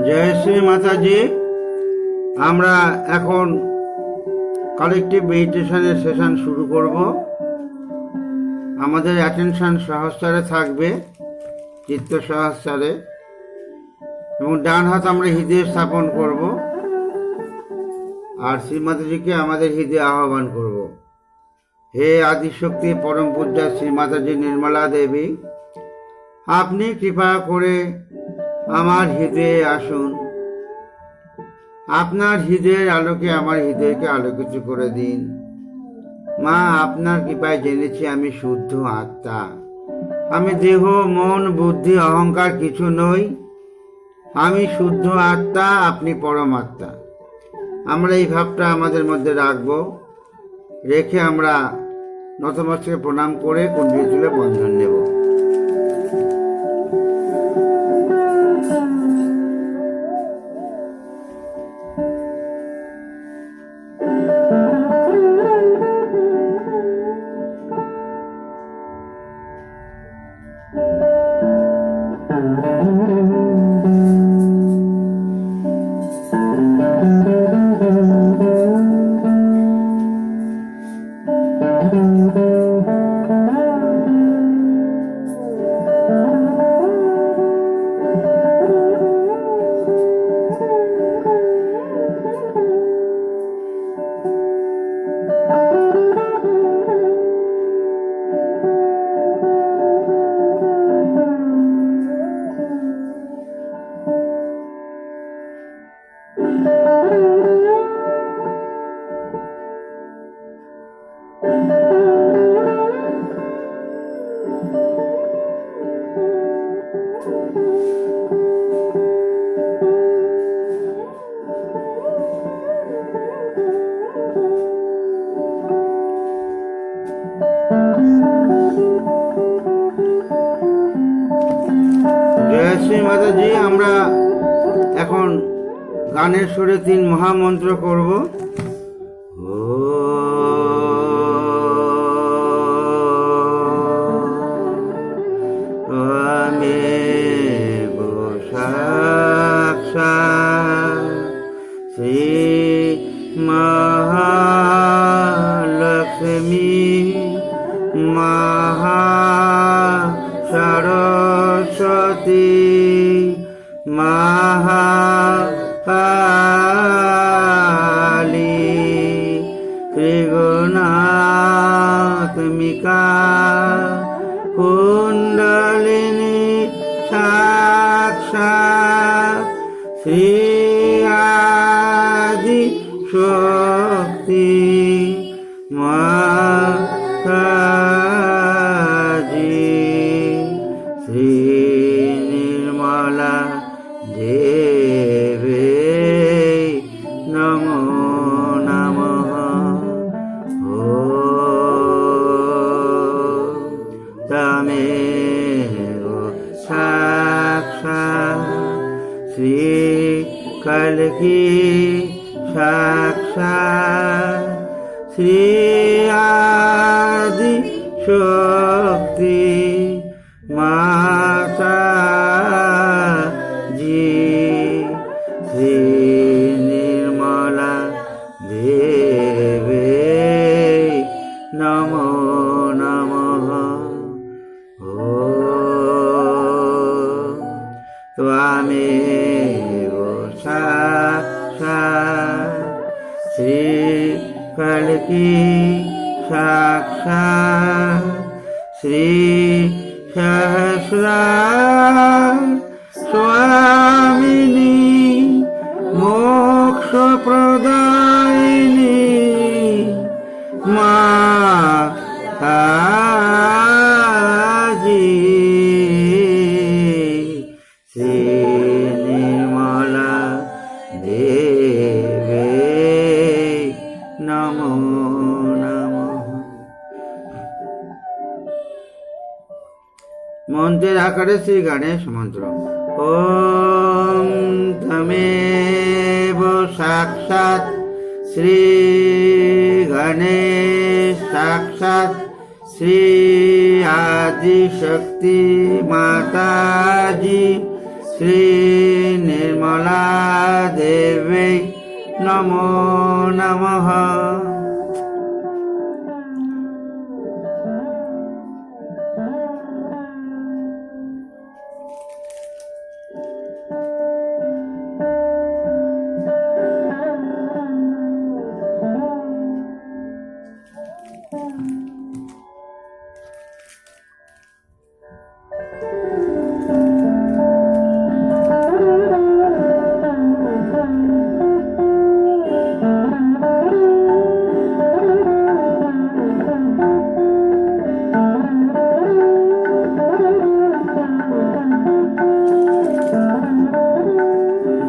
জয় শ্রী মাতাজি। আমরা এখন কালেকটিভ মেডিটেশনের সেশন শুরু করব। আমাদের অ্যাটেনশন সহস্রারে থাকবে, চিত্ত সহস্রারে, এবং ডান হাত আমরা হৃদয়ে স্থাপন করব আর শ্রী মাতাজিকে আমাদের হৃদয়ে আহ্বান করব। হে আদিশক্তি পরম পূজ্যা শ্রী মাতাজি নির্মলা দেবী, আপনি কৃপা করে আমার হৃদয়ে আসুন। আপনার হৃদয়ের আলোকে আমার হৃদয়কে আলোকিত করে দিন। মা, আপনার কৃপায় জেনেছি আমি শুদ্ধ আত্মা। আমি দেহ, মন, বুদ্ধি, অহংকার কিছু নই। আমি শুদ্ধ আত্মা, আপনি পরমাত্মা। আমরা এই ভাবটা আমাদের মধ্যে রাখবো। রেখে আমরা নতমস্তকে প্রণাম করে কুণ্ডলী তুলে বন্ধন নেব। জয় শ্রী মাতাজি। আমরা এখন গানের সুরে 3 মহামন্ত্র করব। শ্রী মহালক্ষ্মী সরস্বতী মহাকালী ত্রিগুণাত্মিকা কুণ্ডলিনী সাক্ষাৎ শ্রী আদি শক্তি মাতাজি শ্রী নির্মলা দেবী শ্রী কল্কি সাক্ষাৎ শ্রী আদি শক্তি মাতা জি শ্রী নির্মলা দেবে নমো নমঃ। त्वमेव साक्षात् श्री कल्की साक्षात् श्री सहस्रा स्वामिनी मोक्ष प्रदायिनी माताजी श्री निर्मला देवे नमो नमः। মন্ত্রের আকারে শ্রী গণেশ মন্ত্র। ওম তমেব সাক্ষাৎ শ্রী গণেশ সাক্ষাৎ শ্রী আদি শক্তি মাতাজি শ্রী নির্মলা দেবী নমো নমঃ।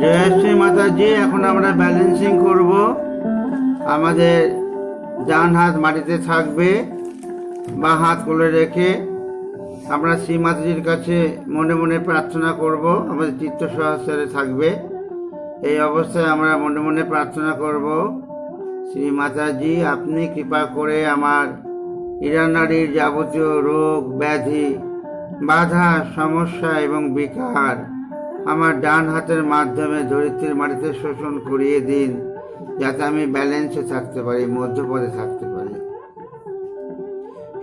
জয় শ্রী মাতাজি। এখন আমরা ব্যালেন্সিং করব। আমাদের ডান হাত মাটিতে থাকবে, বাঁ হাত কোলে রেখে আমরা শ্রী মাতাজির কাছে মনে মনে প্রার্থনা করব। আমাদের চিত্ত সহস্রে থাকবে। এই অবস্থায় আমরা মনে মনে প্রার্থনা করব, শ্রী মাতাজি আপনি কৃপা করে আমার ইরানারীর যাবতীয় রোগ ব্যাধি বাধা সমস্যা এবং বিকার আমার ডান হাতের মাধ্যমে ধরিত্রীর মাটিতে শোষণ করিয়ে দিন, যাতে আমি ব্যালেন্সে থাকতে পারি, মধ্যপদে থাকতে পারি।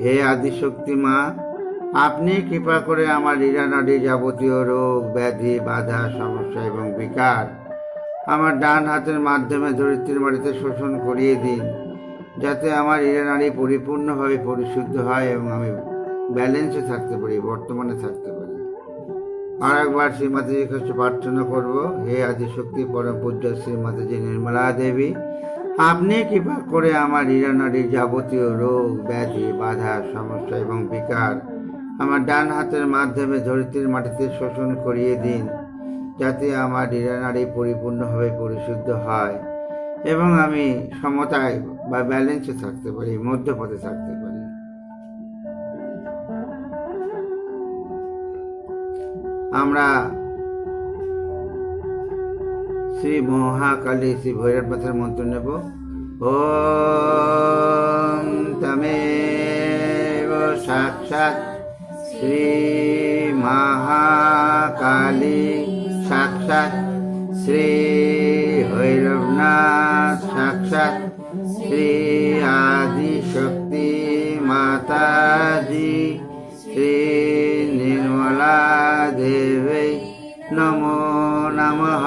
হে আদিশক্তি মা, আপনি কৃপা করে আমার ইরানারীর যাবতীয় রোগ ব্যাধি বাধা সমস্যা এবং বিকার আমার ডান হাতের মাধ্যমে ধরিত্রীর মাটিতে শোষণ করিয়ে দিন, যাতে আমার ইরানারী পরিপূর্ণভাবে পরিশুদ্ধ হয় এবং আমি ব্যালেন্সে থাকতে পারি, বর্তমানে থাকতে পারি। আর একবার শ্রী মাতাজির কাছে প্রার্থনা করব, হে আদিশক্তি পরম পূজ্য শ্রী মাতাজি নির্মলা দেবী, আপনি কৃপা করে আমার ইরানারীর যাবতীয় রোগ ব্যাধি বাধা সমস্যা এবং বিকার আমার ডান হাতের মাধ্যমে ধরিত্রীর মাটিতে শোষণ করিয়ে দিন, যাতে আমার ইরানারী পরিপূর্ণভাবে পরিশুদ্ধ হয় এবং আমি সমতায় বা ব্যালেন্সে থাকতে পারি, মধ্যপথে থাকতে পারি। আমরা শ্রী মহাকালী শ্রী ভৈরবনাথের মন্ত্র নেব। ওম তমেব সাক্ষাৎ শ্রী মহাকালী সাক্ষাৎ শ্রী ভৈরবনাথ সাক্ষাৎ শ্রী আদি শক্তি মাতাজি শ্রী নির্মলা দেবী নমো নমঃ।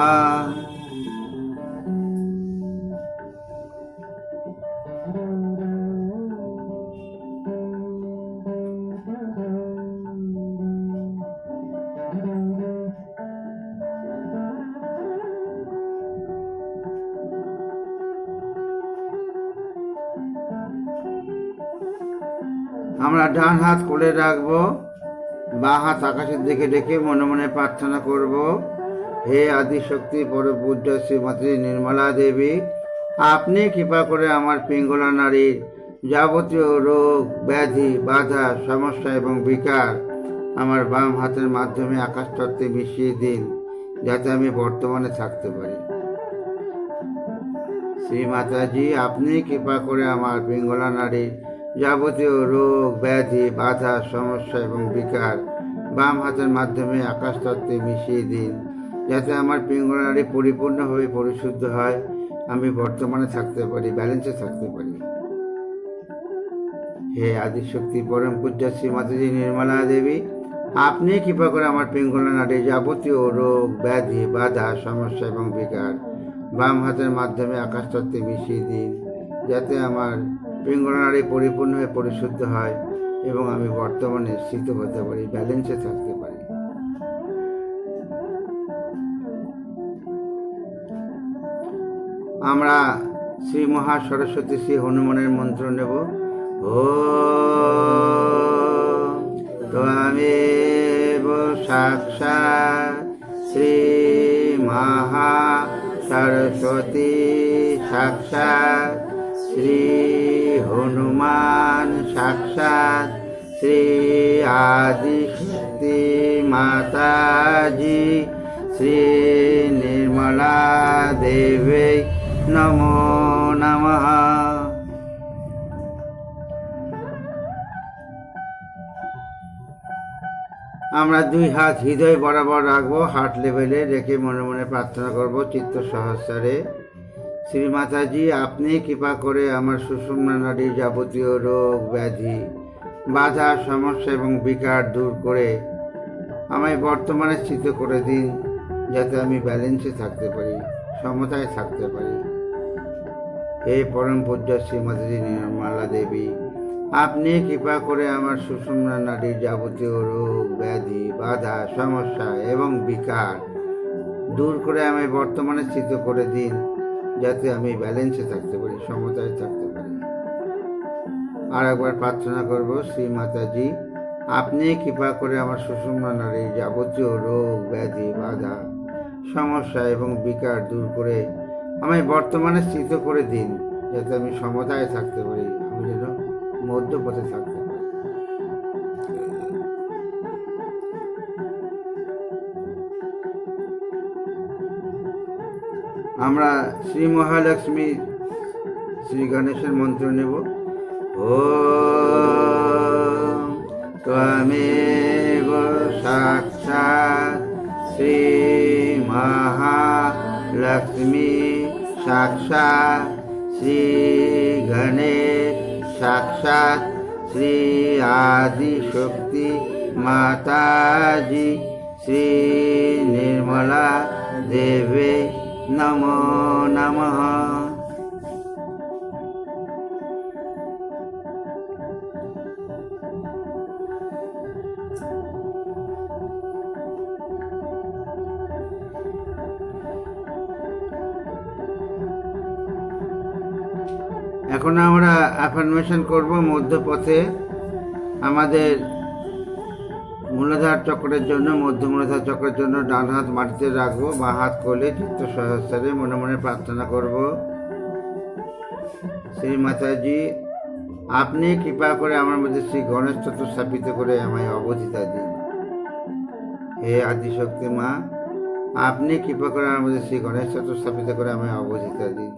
আমরা ডান হাত কোলে রাখবো, বাঁ হাত আকাশের দিকে রেখে মনে মনে প্রার্থনা করব, হে আদিশক্তি পরম পূজ্য শ্রী মাতাজি নির্মলা দেবী, আপনি কৃপা করে আমার পিঙ্গলা নারীর যাবতীয় রোগ ব্যাধি বাধা সমস্যা এবং বিকার আমার বাম হাতের মাধ্যমে আকাশ তত্ত্বে মিশিয়ে দিন, যাতে আমি বর্তমানে থাকতে পারি। শ্রী মাতাজি, আপনি কৃপা করে আমার পিঙ্গলা নারীর যাবতীয় রোগ, ব্যাধি, বাধা, সমস্যা এবং বিকার বাম হাতের মাধ্যমে আকাশ তত্ত্বে মিশিয়ে দিন, যাতে আমার পিঙ্গলা নারী পরিপূর্ণভাবে পরিশুদ্ধ হয়, আমি বর্তমানে থাকতে পারি, ব্যালেন্সে থাকতে পারি। হে আদিশক্তি পরম পূজ্য শ্রী মাতাজি নির্মলা দেবী, আপনি কৃপা করে আমার পিঙ্গলা নারীর যাবতীয় রোগ, ব্যাধি, বাধা, সমস্যা এবং বিকার বাম হাতের মাধ্যমে আকাশ তত্ত্বে মিশিয়ে দিন, যাতে আমার পিঙ্গলা নারী পরিপূর্ণভাবে পরিশুদ্ধ হয় এবং আমি বর্তমানে স্থিত হতে পারি, ব্যালেন্সে থাকতে পারি। আমরা শ্রী মহা সরস্বতী শ্রী হনুমানের মন্ত্র নেব। ওম ত্বমেব সাক্ষাৎ শ্রী মহা সরস্বতী সাক্ষাৎ শ্রী হনুমান সাক্ষাৎ শ্রী আদিশক্তি মাতাজি শ্রী নির্মলা দেবী নমো নমঃ। আমরা দুই হাত হৃদয় বরাবর রাখবো, হার্ট লেভেলে রেখে মনে মনে প্রার্থনা করব চিত্ত সহস্রে। শ্রী মাতাজি, আপনি কৃপা করে আমার সুষুম্না নাড়ির যাবতীয় রোগ, ব্যাধি, বাধা, সমস্যা এবং বিকার দূর করে আমায় বর্তমানে স্থিত করে দিন, যাতে আমি ব্যালেন্সে থাকতে পারি, সমতায় থাকতে পারি। হে পরম পূজ্য শ্রী মাতাজি নির্মলা দেবী, আপনি কৃপা করে আমার সুষুম্না নাড়ির যাবতীয় রোগ, ব্যাধি, বাধা, সমস্যা এবং বিকার দূর করে আমায় বর্তমানে স্থিত করে দিন, যাতে আমি ব্যালেন্সে থাকতে পারি, সমতায় থাকতে পারি। আর একবার প্রার্থনা করব, শ্রী মাতাজি, আপনি কৃপা করে আমার সুষুম্না নাড়ির যাবতীয় রোগ, ব্যাধি, বাধা, সমস্যা এবং বিকার দূর করে আমায় বর্তমানে স্থিত করে দিন, যাতে আমি সমতায় থাকতে পারি, আমি যেন মধ্যপথে থাকতে পারি। আমরা শ্রী মহালক্ষ্মী শ্রী গণেশের মন্ত্র নেব। ওম ত্বমেব সাক্ষাৎ শ্রী মহালক্ষ্মী সাক্ষাৎ শ্রী গণেশ সাক্ষাৎ শ্রী আদিশক্তি মাতাজি শ্রী নির্মলা দেবী নমো নমঃ। এখন আমরা অ্যাফার্মেশন করব মধ্যপথে। আমাদের মূলাধার চক্রের জন্য, মধ্য মূলাধার চক্রের জন্য ডান হাত মাটিতে রাখবো, বা হাত কোলে চিত্ত সহস্রে মনে মনে প্রার্থনা করব। শ্রী মাতাজি, আপনি কৃপা করে আমার মধ্যে শ্রী গণেশ তত্ত্ব স্থাপিত করে আমায় অবধিতা দিন। হে আদিশক্তি মা, আপনি কৃপা করে আমার মধ্যে শ্রী গণেশ তত্ত্ব স্থাপিত করে আমায় অবধিতা দিন।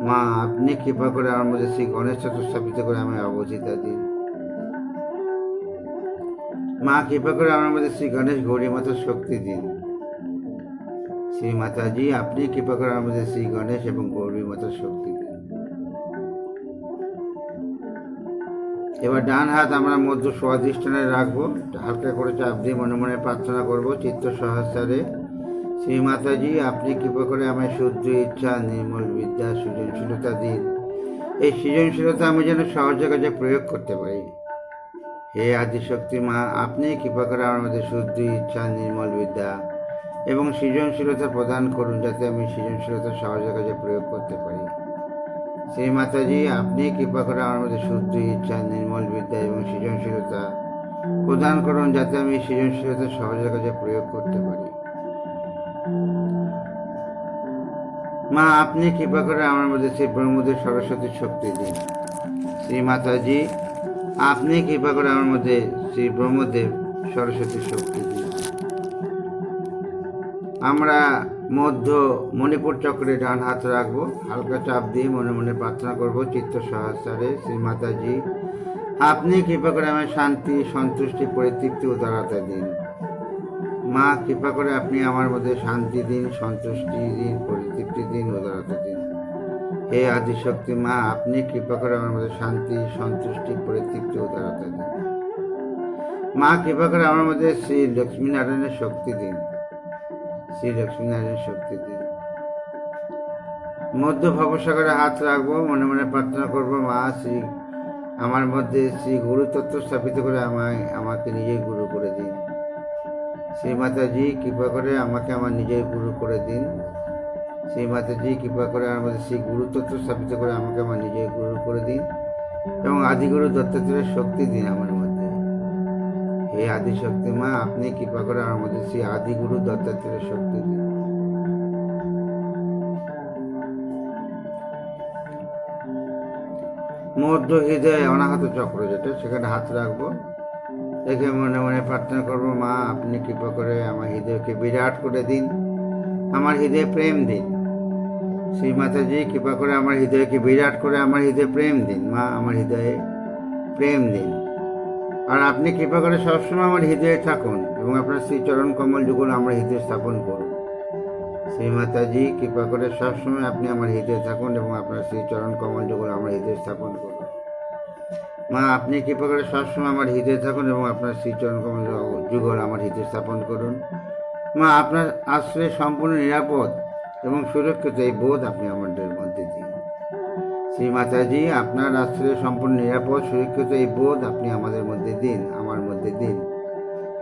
মা, আপনি কৃপা করে আমার মধ্যে শ্রী গণেশ তত্ত্ব স্থাপিত করে আমায় অবধিতা দিন। মা, কৃপা করে আমার মধ্যে শ্রী গণেশ গৌরী মাতার শক্তি দিন। শ্রী মাতাজি, আপনি কৃপা করে আমার মধ্যে শ্রী গণেশ এবং গৌরী মাতার শক্তি দিন। এবার ডান হাত আমরা মধ্য স্বাধিষ্ঠানে রাখবো, হালকা করে চাপ দিয়ে মনে মনে প্রার্থনা করব চিত্ত সহস্রে। শ্রী মাতাজি, আপনি কৃপা করে আমায় শুদ্ধ ইচ্ছা, নির্মল বিদ্যা, সৃজনশীলতা দিন। এই সৃজনশীলতা আমি যেন সহজে কাজে প্রয়োগ করতে পারি। হে আদিশক্তি মা, আপনি কৃপা করে আমার মধ্যে শুদ্ধ ইচ্ছা, নির্মল বিদ্যা এবং সৃজনশীলতা প্রদান করুন, যাতে আমি সৃজনশীলতা সহজে কাজে প্রয়োগ করতে পারি। শ্রী মাতাজি, আপনি কৃপা করে আমার মধ্যে শুদ্ধ ইচ্ছা, নির্মল বিদ্যা এবং সৃজনশীলতা প্রদান করুন, যাতে আমি সৃজনশীলতা সহজে কাজে প্রয়োগ করতে পারি। মা, আপনি কৃপা করে আমার মধ্যে শ্রী ব্রহ্মদেব সরস্বতীর শক্তি দিন। শ্রী মাতাজি, আপনি কৃপা করে আমার মধ্যে শ্রী ব্রহ্মদেব সরস্বতীর শক্তি দিন। আমরা মধ্য মণিপুর চক্রে ডান হাত রাখবো, হালকা চাপ দিয়ে মনে মনে প্রার্থনা করব চিত্ত সহস্রে, শ্রী মাতাজি আপনি কৃপা করে আমায় শান্তি, সন্তুষ্টি, পরিতৃপ্তি, উদারতা দিন। মা কৃপা করে আপনি আমার মধ্যে শান্তি দিন, সন্তুষ্টি দিন, পরিতৃপ্তি দিন, উদারতা দিন। হে আদিশক্তি মা, আপনি কৃপা করে আমার মধ্যে শান্তি, সন্তুষ্টি, পরিতৃপ্তি, উদারতা দিন। মা কৃপা করে আমার মধ্যে শ্রী লক্ষ্মীনারায়ণের শক্তি দিন, শ্রী লক্ষ্মীনারায়ণের শক্তি দিন। মধ্য ভবসাগরে হাত রাখবো, মনে মনে প্রার্থনা করবো মা শ্রী আমার মধ্যে শ্রী গুরু তত্ত্ব স্থাপিত করে আমাকে নিজের গুরু করে দিন। শ্রী মাতাজি কৃপা করে আমাকে আমার নিজের গুরু করে দিন। শ্রী মাতাজি কৃপা করে আমার মধ্যে শ্রী গুরু তত্ত্ব স্থাপিত করে আমাকে আমার নিজের গুরু করে দিন এবং আদিগুরু দত্তাত্রেয়ের শক্তি দিন আমার মধ্যে। হে আদিশক্তি মা, আপনি কৃপা করে আমার মধ্যে শ্রী আদিগুরু দত্তাত্রেয়ের শক্তি দিন। মধ্য হৃদয় অনাহত চক্র যেটা, সেখানে হাত রাখবো, রেখে মনে মনে প্রার্থনা করবো মা আপনি কৃপা করে আমার হৃদয়কে বিরাট করে দিন, আমার হৃদয়ে প্রেম দিন। শ্রী মাতাজি কৃপা করে আমার হৃদয়কে বিরাট করে আমার হৃদয়ে প্রেম দিন। মা আমার হৃদয়ে প্রেম দিন। আর আপনি কৃপা করে সবসময় আমার হৃদয়ে থাকুন এবং আপনার শ্রী চরণ কমল যুগল আমার হৃদয়ে স্থাপন করুন। শ্রী মাতাজি কৃপা করে সবসময় আপনি আমার হৃদয়ে থাকুন এবং আপনার শ্রী চরণ কমল যুগল আমার হৃদয়ে স্থাপন করুন। মা আপনি কৃপা করে সবসময় আমার হৃদয়ে থাকুন এবং আপনার শ্রী চরণ কমল যুগল আমার হৃদয়ে স্থাপন করুন। মা আপনার আশ্রয়ে সম্পূর্ণ নিরাপদ এবং সুরক্ষিত এই বোধ আপনি আমাদের মধ্যে দিন। শ্রী মাতাজি আপনার আশ্রয়ে সম্পূর্ণ নিরাপদ সুরক্ষিত এই বোধ আপনি আমাদের মধ্যে দিন, আমার মধ্যে দিন।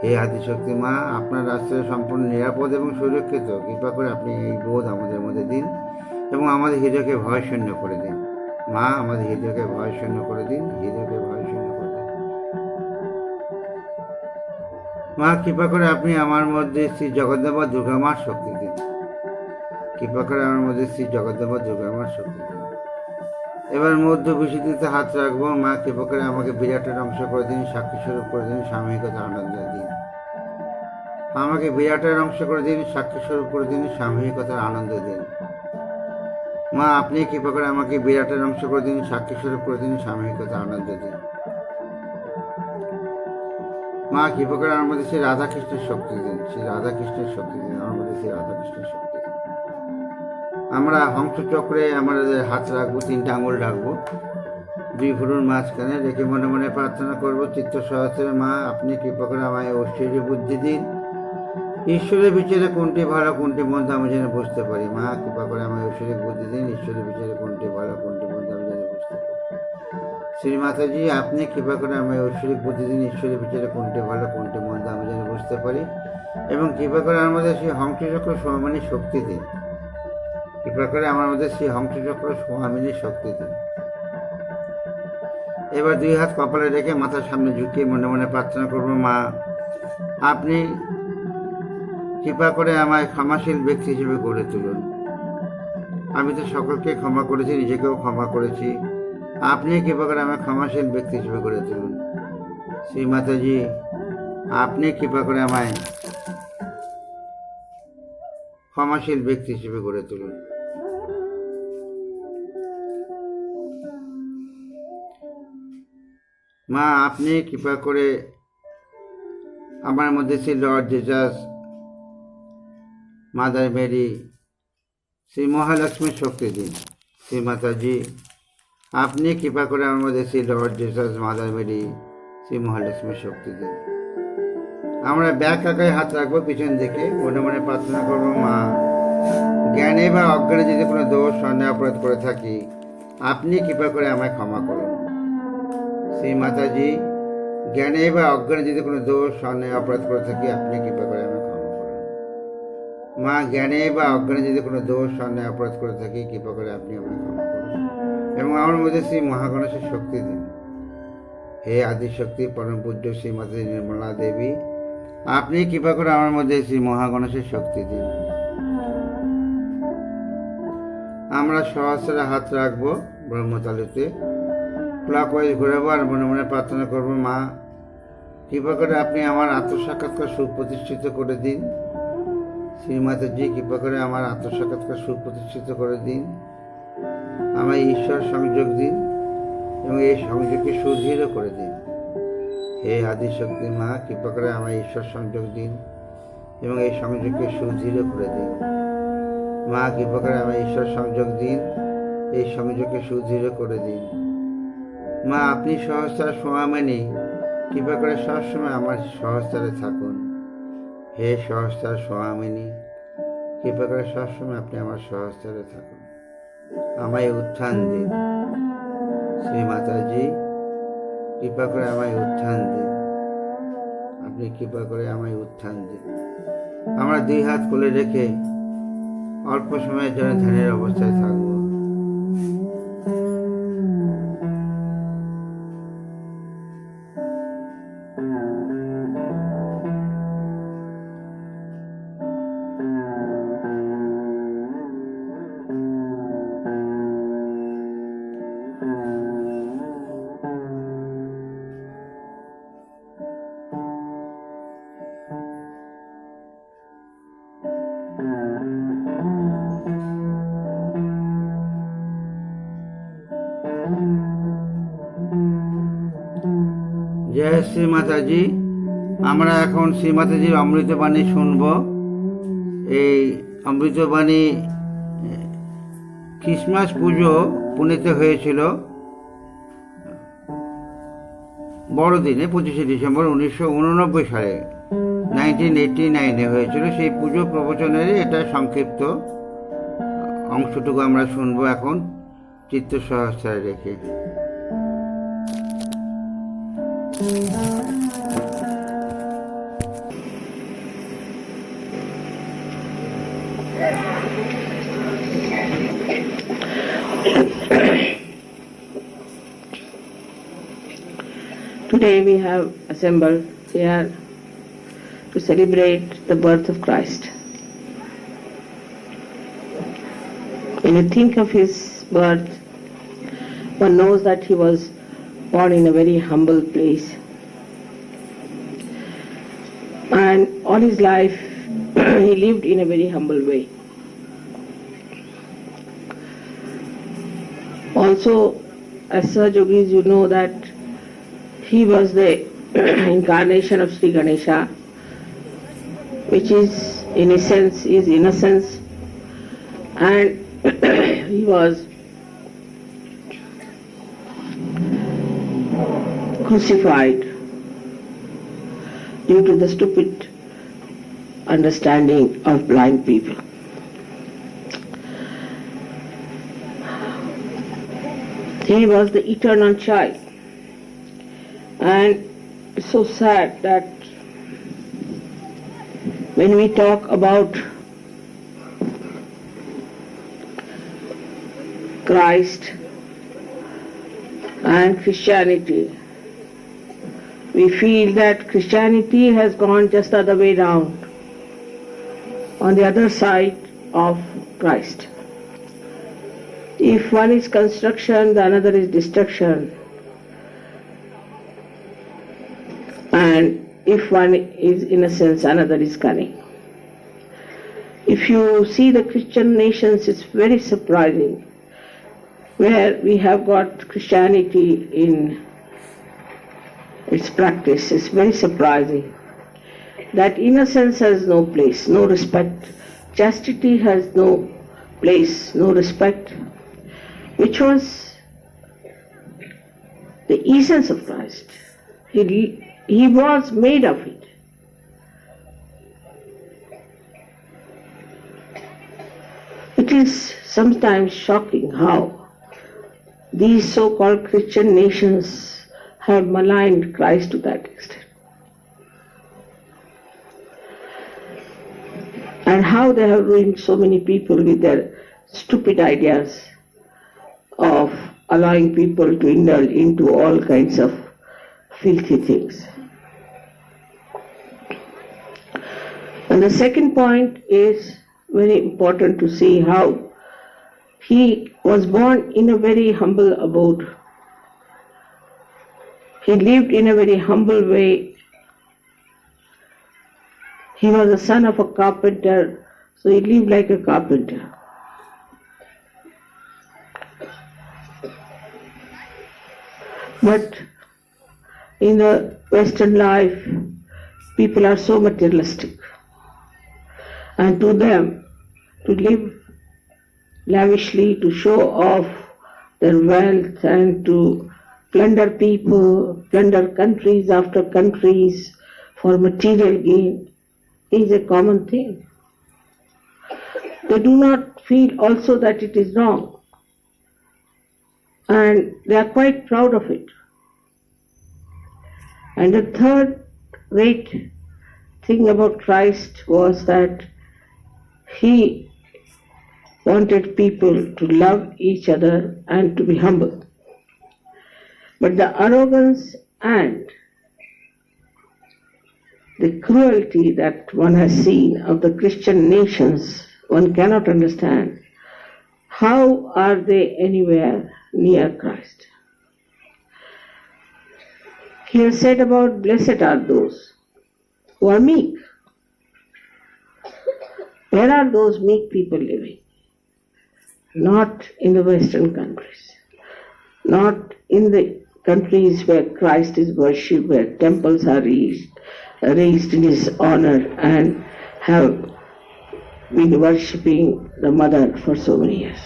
হে আদিশক্তি মা, আপনার আশ্রয়ে সম্পূর্ণ নিরাপদ এবং সুরক্ষিত কৃপা করে আপনি এই বোধ আমাদের মধ্যে দিন এবং আমাদের হৃদয়কে ভয় শূন্য করে দিন। মা আমাদের হৃদয়কে ভয় শূন্য করে দিন, হৃদয়কে ভয় শূন্য করে দিন। মা কৃপা করে আপনি আমার মধ্যে শ্রী জগদ্দেবা দুর্গা মার শক্তি দিন। কৃপা করে আমার মধ্যে শ্রী জগদ্দেবা দুর্গা মার শক্তি দিন। এবার মধ্য বিশুদ্ধিতে হাত রাখবো। মা কৃপা করে আমাকে বিরাটের অংশ করে দিন, সাক্ষী স্বরূপ করে দিন, সাময়িকতা আনন্দ দিন। আমাকে বিরাটের অংশ করে দিন, সাক্ষী স্বরূপ করে দিন, সাময়িকতার আনন্দ দিন। মা আপনি কৃপা করে আমাকে বিরাটের অংশ করে দিন, সাক্ষী স্বরূপ করে দিন, সাময়িকতার আনন্দ দিন। মা কৃপা করে আমার মধ্যে শ্রী রাধাকৃষ্ণের শক্তি দিন, শ্রী রাধাকৃষ্ণের শক্তি দিন, আমার মধ্যে শ্রী রাধাকৃষ্ণের শক্তি দিন। আমরা হংস চক্রে আমাদের হাত রাখবো, 3টে আঙুল রাখবো 2 ভ্রুর মাঝখানে, রেখে মনে মনে প্রার্থনা করবো চিত্ত সহস্রে মা আপনি কৃপা করে আমায় ঐশ্বর্য বুদ্ধি দিন। ঈশ্বরের বিচারে কোনটি ভালো কোনটি মন্দ আমি যেন বুঝতে পারি। মা কৃপা করে আমায় ঐশ্বরিক বুদ্ধি দিন, ঈশ্বরের বিচারে কোনটি ভালো কোনটি মন্দ আমি যেন বুঝতে পারি। শ্রী মাতাজি আপনি কৃপা করে আমায় ঐশ্বরিক বুদ্ধি দিন, ঈশ্বরের বিচারে কোনটি ভালো কোনটি মন্দ আমি যেন বুঝতে পারি এবং কৃপা করে আমার মধ্যে সেই হংসচক্র স্বামী শক্তি দিন। কৃপা করে আমার মধ্যে সেই হংসচক্র স্বামীর শক্তি দিন। এবার 2 হাত কপালে রেখে মাথার সামনে ঝুঁকিয়ে মনে মনে প্রার্থনা করবো মা আপনি কৃপা করে আমায় ক্ষমাশীল ব্যক্তি হিসেবে গড়ে তুলুন। আমি তো সকলকে ক্ষমা করেছি, নিজেকেও ক্ষমা করেছি। আপনি কৃপা করে আমায় ক্ষমাশীল ব্যক্তি হিসেবে গড়ে তুলুন। শ্রী মাতাজি আপনি কৃপা করে আমায় ক্ষমাশীল ব্যক্তি হিসেবে গড়ে তুলুন। মা আপনি কৃপা করে আমার মধ্যে Shri Lord Jesus, Mother Mary, Shri মহালক্ষ্মীর শক্তি দিন। শ্রী মাতাজি আপনি কৃপা করে আমার মধ্যে Shri Lord Jesus, Mother Mary, Shri মহালক্ষ্মীর শক্তি দিন। আমরা ব্যাক আঁকায় হাত রাখবো পিছন দিকে, মনে মনে প্রার্থনা করবো মা জ্ঞানে বা অজ্ঞানে যদি কোনো দোষ অন্যায় অপরাধ করে থাকি আপনি কৃপা করে আমায় ক্ষমা করুন। শ্রী মাতাজি জ্ঞানে বা অজ্ঞানে যদি কোনো দোষ অন্যায় অপরাধ করে থাকি আপনি কৃপা করে আমায় ক্ষমা করুন। মা জ্ঞানে বা অজ্ঞানে যদি কোনো দোষ অন্যায় অপরাধ করে থাকি কৃপা করে আপনি আমায় ক্ষমা করুন এবং আমার মধ্যে শ্রী মহাগণেশের শক্তি দিন। হে আদিশক্তি পরম পূজ্য শ্রী মাতাজি নির্মলা দেবী আপনি কৃপা করে আমার মধ্যে শ্রী মহাগণেশের শক্তি দিন। আমরা সহস্রে হাত রাখবো ব্রহ্মতালুতে, ক্লকওয়াইজ ঘুরাবো আর মনে মনে প্রার্থনা করবো মা কৃপা করে আপনি আমার আত্মসাক্ষাৎকার সুপ্রতিষ্ঠিত করে দিন শ্রীমাতাজি কৃপা করে আমার আত্মসাক্ষাৎকার সুপ্রতিষ্ঠিত করে দিন, আমায় ঈশ্বর সংযোগ দিন এবং এই সংযোগকে সুদৃঢ় করে দিন। হে আদিশক্তি মা, কৃপা করে আমায় ঈশ্বর সংযোগ দিন এবং এই সংযোগকে সুদৃঢ় করে দিন। মা, কৃপা করে আমায় ঈশ্বর সংযোগ দিন, এই সংযোগকে সুদৃঢ় করে দিন। মা, আপনি সহস্রার সোয়ামিনী, কৃপা করে সবসময় আমার সহস্রারে থাকুন। হে সহস্রার সোয়ামিনী, কৃপা করে সবসময় আপনি আমার সহস্রারে থাকুন। আমায় উত্থান দিন। শ্রী মাতাজি, কৃপা করে আমায় উত্থান দিন। আপনি কৃপা করে আমায় উত্থান দিন। আমরা দুই হাত কোলে রেখে অল্প সময়ের জন্য ধ্যানের অবস্থায় থাকব। জয় শ্রী মাতাজি। আমরা এখন শ্রী মাতাজির অমৃতবাণী শুনব। এই অমৃতবাণী খ্রিসমাস পুজো পুনেতে হয়েছিল বড়দিনে 25শে ডিসেম্বর 1989 সালে 1989 হয়েছিল। সেই পুজো প্রবচনের এটা সংক্ষিপ্ত অংশটুকু আমরা শুনবো এখন চিত্ত সহস্রায় রেখে। Today we have assembled here to celebrate the birth of Christ. When you think of his birth, one knows that he was born in a very humble place. And all his life he lived in a very humble way. Also, as such yogis, you know that he was the incarnation of Sri Ganesha, which is in essence is innocence, and he was crucified due to the stupid understanding of blind people. He was the eternal child, and it's so sad that when we talk about Christ and Christianity, we feel that Christianity has gone just the other way round, on the other side of Christ. If one is construction, the another is destruction. And if one is innocence, another is cunning. If you see the Christian nations, it's very surprising, where we have got Christianity in its practice. It's very surprising that innocence has no place, no respect. Chastity has no place, no respect, which was the essence of Christ. He was made of it. It is sometimes shocking how these so-called Christian nations have maligned Christ to that extent, and how they have ruined so many people with their stupid ideas of allowing people to indulge into all kinds of filthy things. And the second point is very important to see how he was born in a very humble abode. He lived in a very humble way. He was the son of a carpenter, so he lived like a carpenter. But in the Western life, people are so materialistic. And to them, to live lavishly, to show off their wealth and to plunder people, plunder countries after countries for material gain is a common thing. They do not feel also that it is wrong, and they are quite proud of it. And the third great thing about Christ was that he wanted people to love each other and to be humble. But the arrogance and the cruelty that one has seen of the Christian nations, one cannot understand. How are they anywhere near Christ? He has said about blessed are those who are meek. Where are those meek people living? Not in the Western countries, not in the countries where Christ is worshipped, where temples are raised in his honor and have been worshipping the Mother for so many years.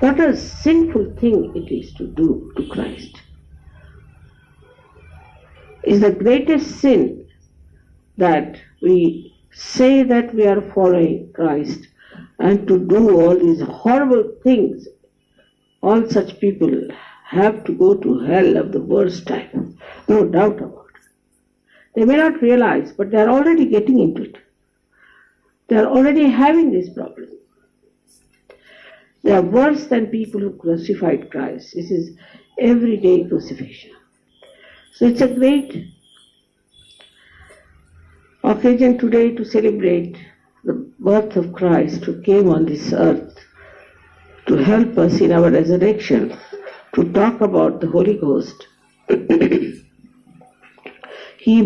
What a sinful thing it is to do to Christ. Is the greatest sin that we say that we are following Christ and to do all these horrible things. All such people have to go to hell of the worst type, no doubt about it. They may not realize, but they are already getting into it. They are already having this problem. They are worse than people who crucified Christ. This is everyday crucifixion. So it's a great occasion today to celebrate the birth of Christ who came on this earth to help us in our resurrection, to talk about the Holy Ghost. He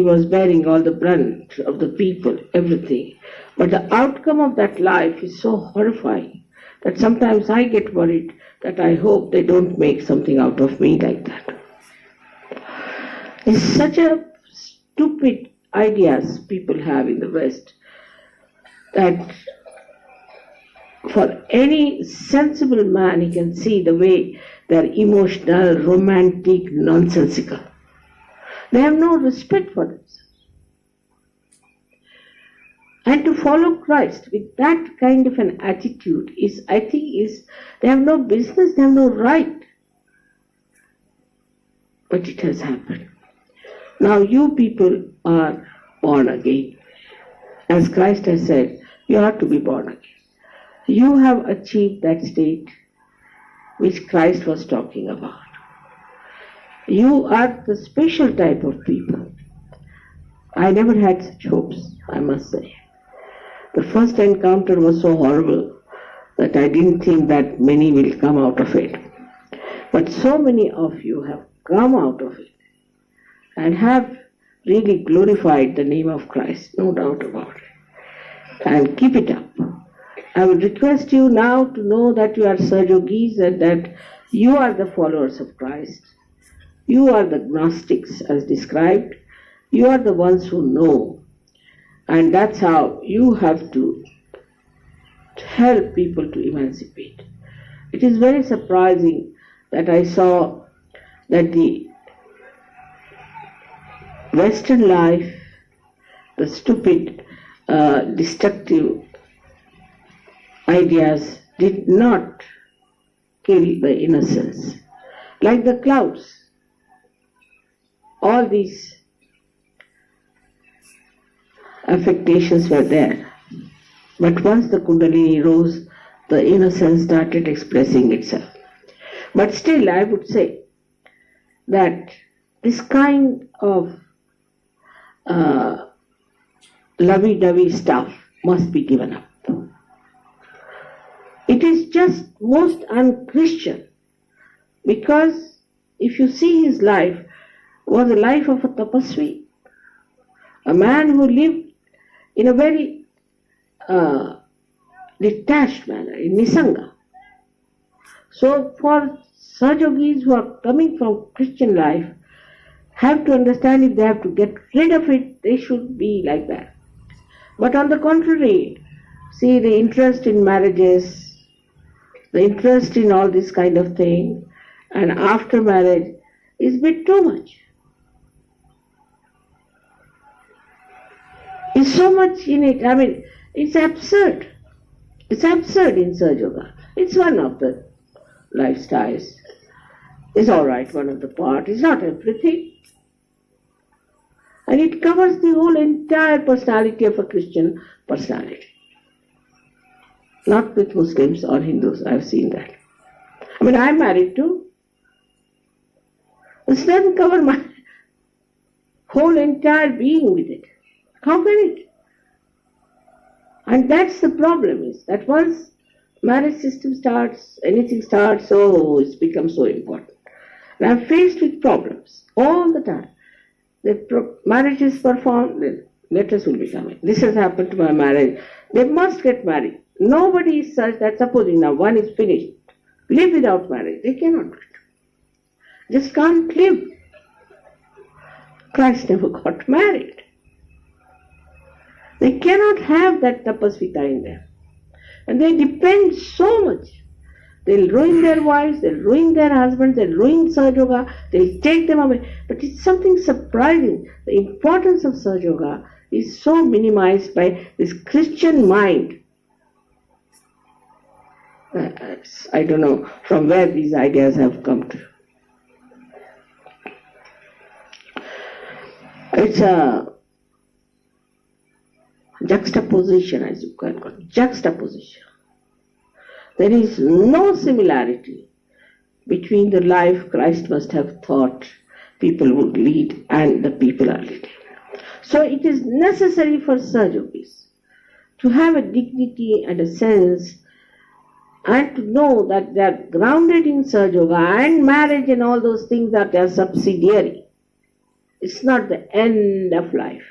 was bearing all the brunt of the people, everything. But the outcome of that life is so horrifying that sometimes I get worried that I hope they don't make something out of me like that. It's such a stupid ideas people have in the West that for any sensible man he can see the way they're emotional, romantic, nonsensical. They have no respect for themselves. And to follow Christ with that kind of an attitude is, I think, they have no business, they have no right. But it has happened. Now you people are born again. As Christ has said, you have to be born again. You have achieved that state which Christ was talking about. You are the special type of people. I never had such hopes, I must say. The first encounter was so horrible that I didn't think that many will come out of it. But so many of you have come out of it and have really glorified the name of Christ, no doubt about it. And keep it up. I would request you now to know that you are Sahajogis and that you are the followers of Christ. You are the Gnostics as described. You are the ones who know. And that's how you have to help people to emancipate. It is very surprising that I saw that the Western life, the stupid, destructive ideas did not kill the innocence. Like the clouds, all these affectations were there. But once the Kundalini rose, the innocence started expressing itself. But still, I would say that this kind of lovey-dovey stuff must be given up. It is just most un-Christian, because if you see his life, was a life of a tapasvi, a man who lived in a very detached manner, in Nisanga. So for Sahajogis who are coming from Christian life, have to understand if they have to get rid of it, they should be like that. But on the contrary, see the interest in marriages, the interest in all this kind of thing, and after marriage is a bit too much. It's so much in it. I mean, it's absurd. It's absurd in Sahaja Yoga. It's one of the lifestyles. It's all right, one of the part. It's not everything. And it covers the whole entire personality of a Christian personality. Not with Muslims or Hindus, I've seen that. I mean, I'm married too. This doesn't cover my whole entire being with it. How can it? And that's the problem, is that once marriage system starts, anything starts, oh, it's become so important. And I'm faced with problems all the time. The marriage is performed, the letters will be coming. This has happened to my marriage. They must get married. Nobody is such that supposing now one is finished, live without marriage. They cannot do it. Just can't live. Christ never got married. They cannot have that tapasvita in them. And they depend so much. They'll ruin their wives, they'll ruin their husbands, they'll ruin Sahaja Yoga, they'll take them away. But it's something surprising. The importance of Sahaja Yoga is so minimized by this Christian mind. I don't know from where these ideas have come to. It's a juxtaposition, as you can call it, juxtaposition. There is no similarity between the life Christ must have thought people would lead and the people are leading. So it is necessary for Sahajogis to have a dignity and a sense and to know that they are grounded in Sahaja Yoga, and marriage and all those things that they are subsidiary. It's not the end of life.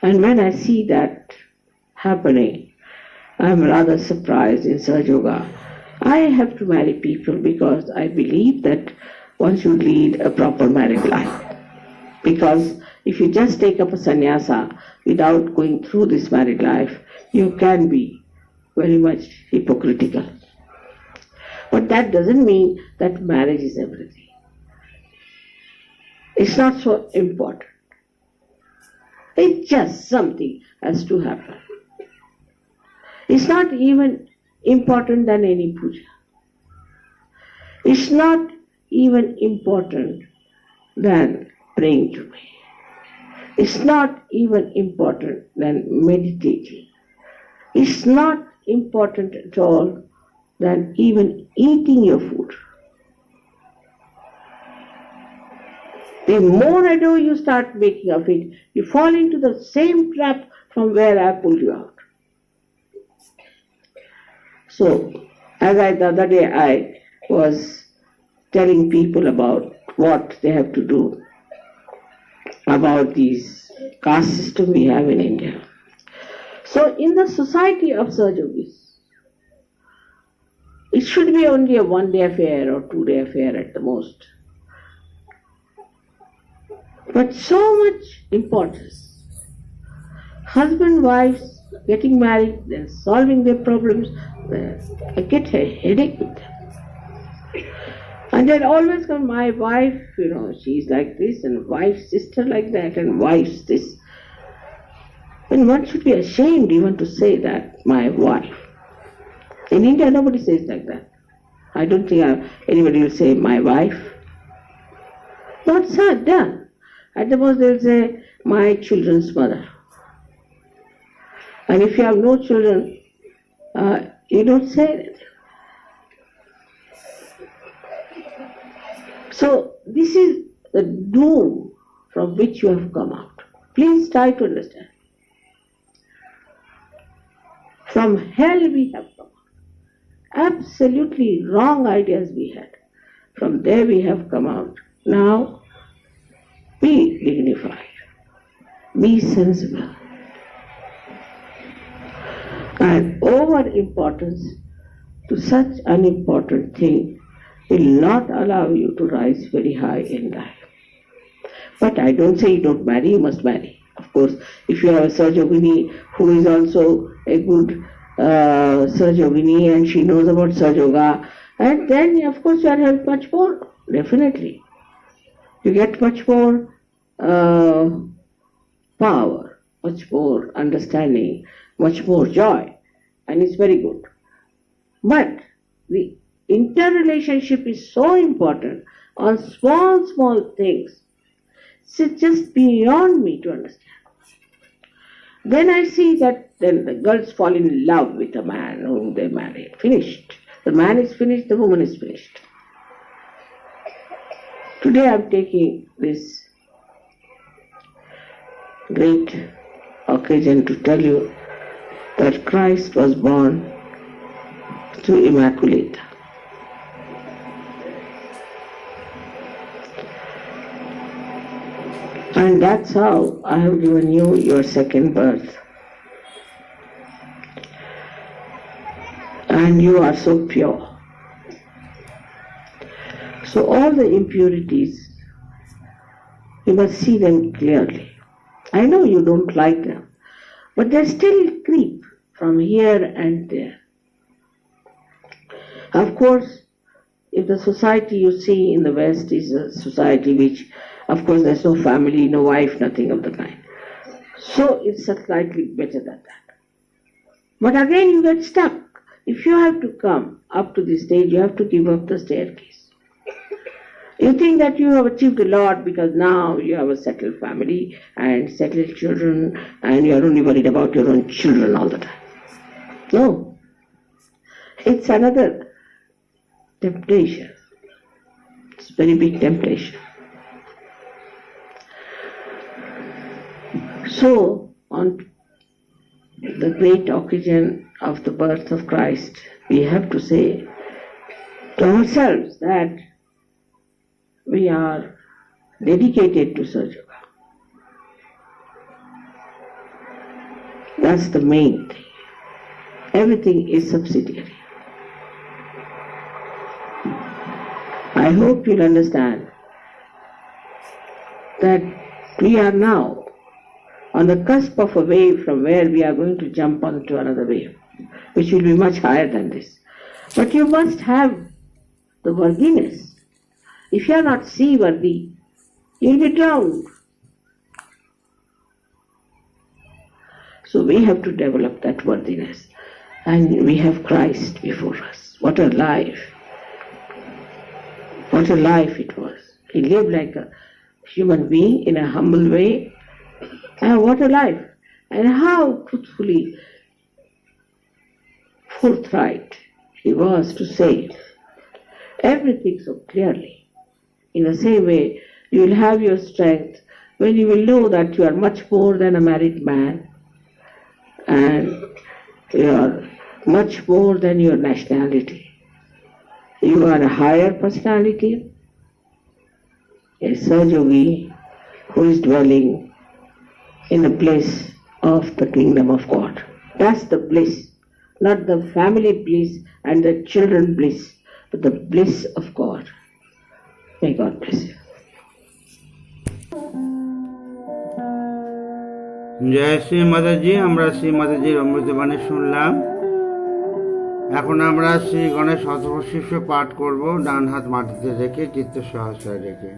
And when I see that happening, I'm rather surprised in Sahaja Yoga. I have to marry people because I believe that one should lead a proper married life. Because if you just take up a sannyasa without going through this married life, you can be very much hypocritical. But that doesn't mean that marriage is everything. It's not so important. It's just something has to happen. It's not even important than any puja. It's not even important than praying to me. It's not even important than meditating. It's not important at all than even eating your food. The more ado you start making of it, you fall into the same trap from where I pulled you out. So, the other day I was telling people about what they have to do about these caste system we have in India. So in the society of Sahajogis, it should be only a one-day affair or two-day affair at the most. But so much importance. Husband, wives, getting married, then solving their problems, I get a headache with them. And they'll always come, my wife, she's like this, and wife's sister like that, and wife's this. And one should be ashamed even to say that, my wife. In India, nobody says like that. I don't think anybody will say, my wife. Not said, done. At the most, they'll say, my children's mother. And if you have no children, you don't say it. So, this is the doom from which you have come out. Please try to understand. From hell we have come out. Absolutely wrong ideas we had. From there we have come out. Now, Be dignified. Be sensible. And over-importance to such an important thing will not allow you to rise very high in life. But I don't say you don't marry, you must marry. Of course, if you have a Sahajogini who is also a good Sahajogini and she knows about Sahajoga, and then of course you are helped much more, definitely. You get much more power, much more understanding, much more joy, and it's very good. But the interrelationship is so important on small things. It's just beyond me to understand. Then I see that then the girls fall in love with a man whom they marry. Finished. The man is finished, the woman is finished. Today I am taking this great occasion to tell you that Christ was born through Immaculata. And that's how I have given you your second birth. And you are so pure. So all the impurities, you must see them clearly. I know you don't like them, but they still creep from here and there. Of course, if the society you see in the West is a society which, of course, there's no family, no wife, nothing of the kind. So it's slightly better than that. But again, you get stuck. If you have to come up to this stage, you have to give up the staircase. You think that you have achieved a lot because now you have a settled family and settled children and you are only worried about your own children all the time. No. It's another temptation. It's a very big temptation. So, on the great occasion of the birth of Christ, we have to say to ourselves that we are dedicated to Sahajoga. That's the main thing. Everything is subsidiary. I hope you'll understand that we are now on the cusp of a wave from where we are going to jump onto another wave, which will be much higher than this. But you must have the worthiness. If you are not seaworthy, you will be drowned. So we have to develop that worthiness. And we have Christ before us. What a life. What a life it was. He lived like a human being in a humble way. And what a life. And how truthfully forthright he was to say everything so clearly. In the same way, you will have your strength when you will know that you are much more than a married man and you are much more than your nationality. You are a higher personality, a Sahajogi who is dwelling in a place of the kingdom of God. That's the bliss, not the family bliss and the children bliss, but the bliss of God. May God bless you. জয় শ্রী মাতাজি। আমরা শ্রী মাতাজির অমৃতবাণী শুনলাম। এখন আমরা শ্রী গণেশ শতবর্ষিষ্য পাঠ করব, ডান হাত মাটিতে রেখে চিত্ত সহস্রায় রেখে।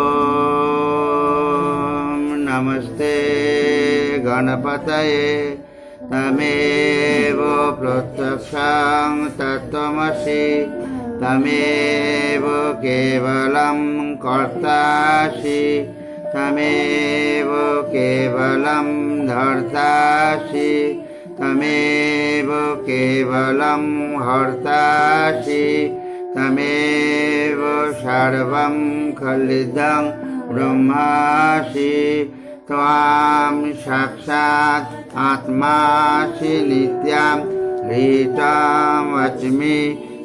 ওম নমস্তে গণপতয়ে তমেব প্রত্যক্ষং তত্ত্বমসি তমেব কেবলম কর্তাসি তমেব কেবলম ধর্তাসি তমেব কেবলম হর্তাসি তমেব সর্বং খলিদং ব্রহ্মাসি ত্বাম সাক্ষাৎ আত্মাসি নিত্যং হৃতম বচমি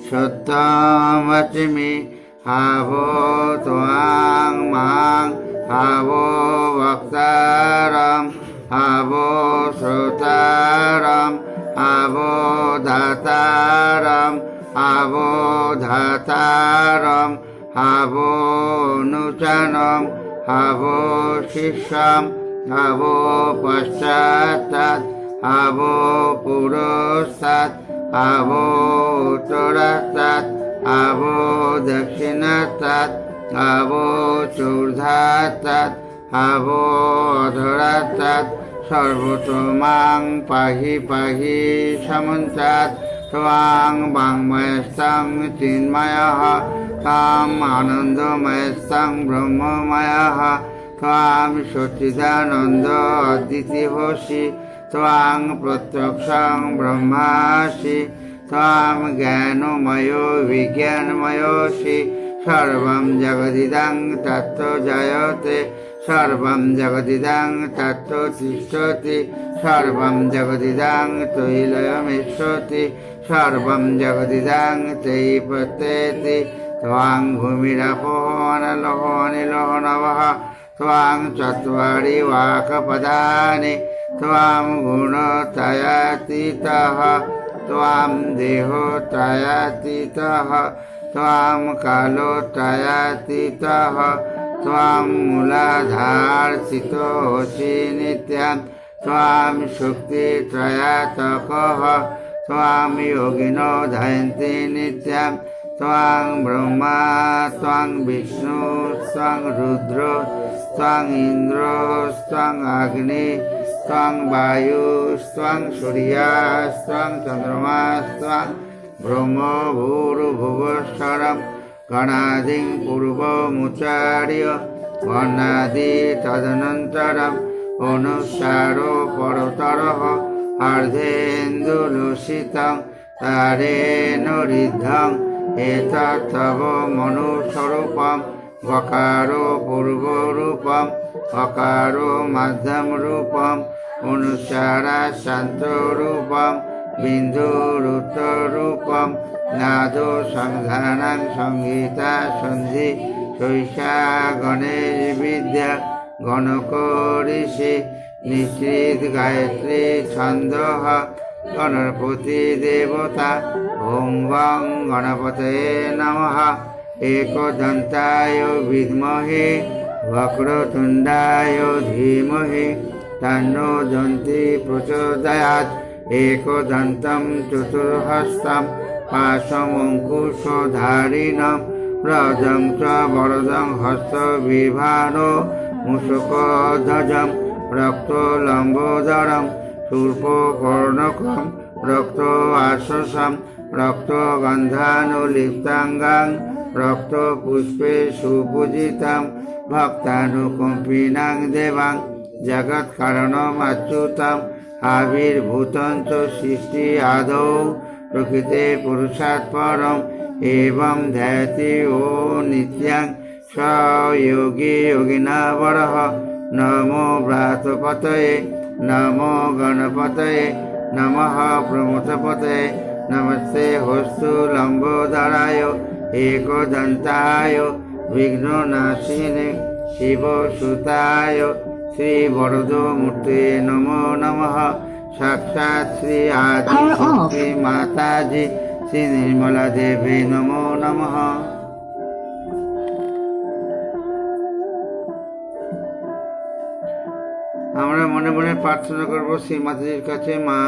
শুদ্ধম বচমি হাবো ত্বাং মাং হাবো ভক্তারম হাবো শ্রোতারম হাবো ধাতারম হাবো ধাতারম হাবো নূতনম হাবো শিষ্যম হাবো পশ্চাৎ হাবো পুরস্তাৎ হাবো উত্তরাৎ হাবো দক্ষিণাৎ হাবো চূর্ধাৎ হাবো অধরাৎ সর্বতমাং পাহি পাহি সমন্তাৎ ত্বাং বাংময়স্তং চিন্ময়ঃ ত্বাম আনন্দময়স্তং ব্রহ্মময়ঃ ত্বাম সচ্চিদানন্দ অদ্বিতীয়সি ত্বাং প্রত্যক্ষং ব্রহ্মাসি ত্বাম জ্ঞানময় বিজ্ঞানময়সি সর্বং জগদিদং তত্ত্ব জয়তে সর্বং জগদিদং তত্ত্ব তিষ্ঠতি সর্বং জগদিদং তৈলয়মেষ্যতি সর্বং জগদিদং তৈ পত্যেতি ত্বাং ভূমিরপো অনলঃ অনিলঃ নভঃ ত্বাং চত্বারি ওয়াকপদানি ত্বাং গুণত্রয়াতীতঃ ত্বাং দেহত্রয়াতীতঃ ত্বাং কালত্রয়াতীতঃ ত্বাং মূলাধারস্থিতোऽসি নিত্যং ত্বাং শক্তিত্রয়াত্মকঃ ত্বাং যোগিনো ধ্যায়ন্তি নিত্যং ত্বাং ব্রহ্মা ত্বাং বিষ্ণু ত্বাং রুদ্র ত্বাং ইন্দ্র ত্বাং অগ্নি ত্বাং বায়ু ত্বাং সূর্যাস ত্বাং চন্দ্রমাস ত্বাং ব্রহ্ম ভূর্ভুবঃস্বরং গণাদিং পূর্বমুচ্চার্য বর্ণাদি তদনন্তরম অনুসারো পরতরঃ অর্ধেন্দুলোষিতং তারেণ ঋদ্ধং এতত্তব মনুস্বরূপম গকারো পূর্বরূপম অকারো মধ্যমরূপম অনুসারা শান্তরূপম বিন্দুরুত্তরূপম নাদো সংধানং সংহিতা সন্ধি শৈষা গণেশ বিদ্যা গণক ঋষি নিশ্চিত গায়ত্রী ছন্দঃ গণপতি দেবতা ওং বং গণপতয়ে নমঃ एकदन्ताय विद्महे वक्रतुण्डाय धीमहि तन्नो दन्ती प्रचोदयात् एकदन्तं चतुर्हस्तं पाशमङ्कुशधारिणं रजं च वरदं हस्तविभानो मूषकध्वजं रक्तलम्बोदरं शूर्पकर्णकं रक्तवाससं रक्तगन्धानुलिप्ताङ्गं रक्तपुष्पे सुपूजितं भक्तानुकम्पिनां देवां जगत्कारणमच्युतम् आविर्भूतं च सृष्टि आदौ प्रकृते पुरुषात् परम् एवं ध्यायति ओ नित्यं स योगी योगिनावरः नमो व्रातपतये नमो गणपतये नमः प्रमथपतये नमस्ते हस्तु लम्बोदराय एकदन्ताय विघ्ननाशिने शिवसुताय श्री वरदमूर्ते नमो नमः साक्षात् श्री आदिशक्ति माताजी श्री निर्मला देवी नमो नमः। আমরা মনে মনে প্রার্থনা করব শ্রী মাতাজির কাছে, মা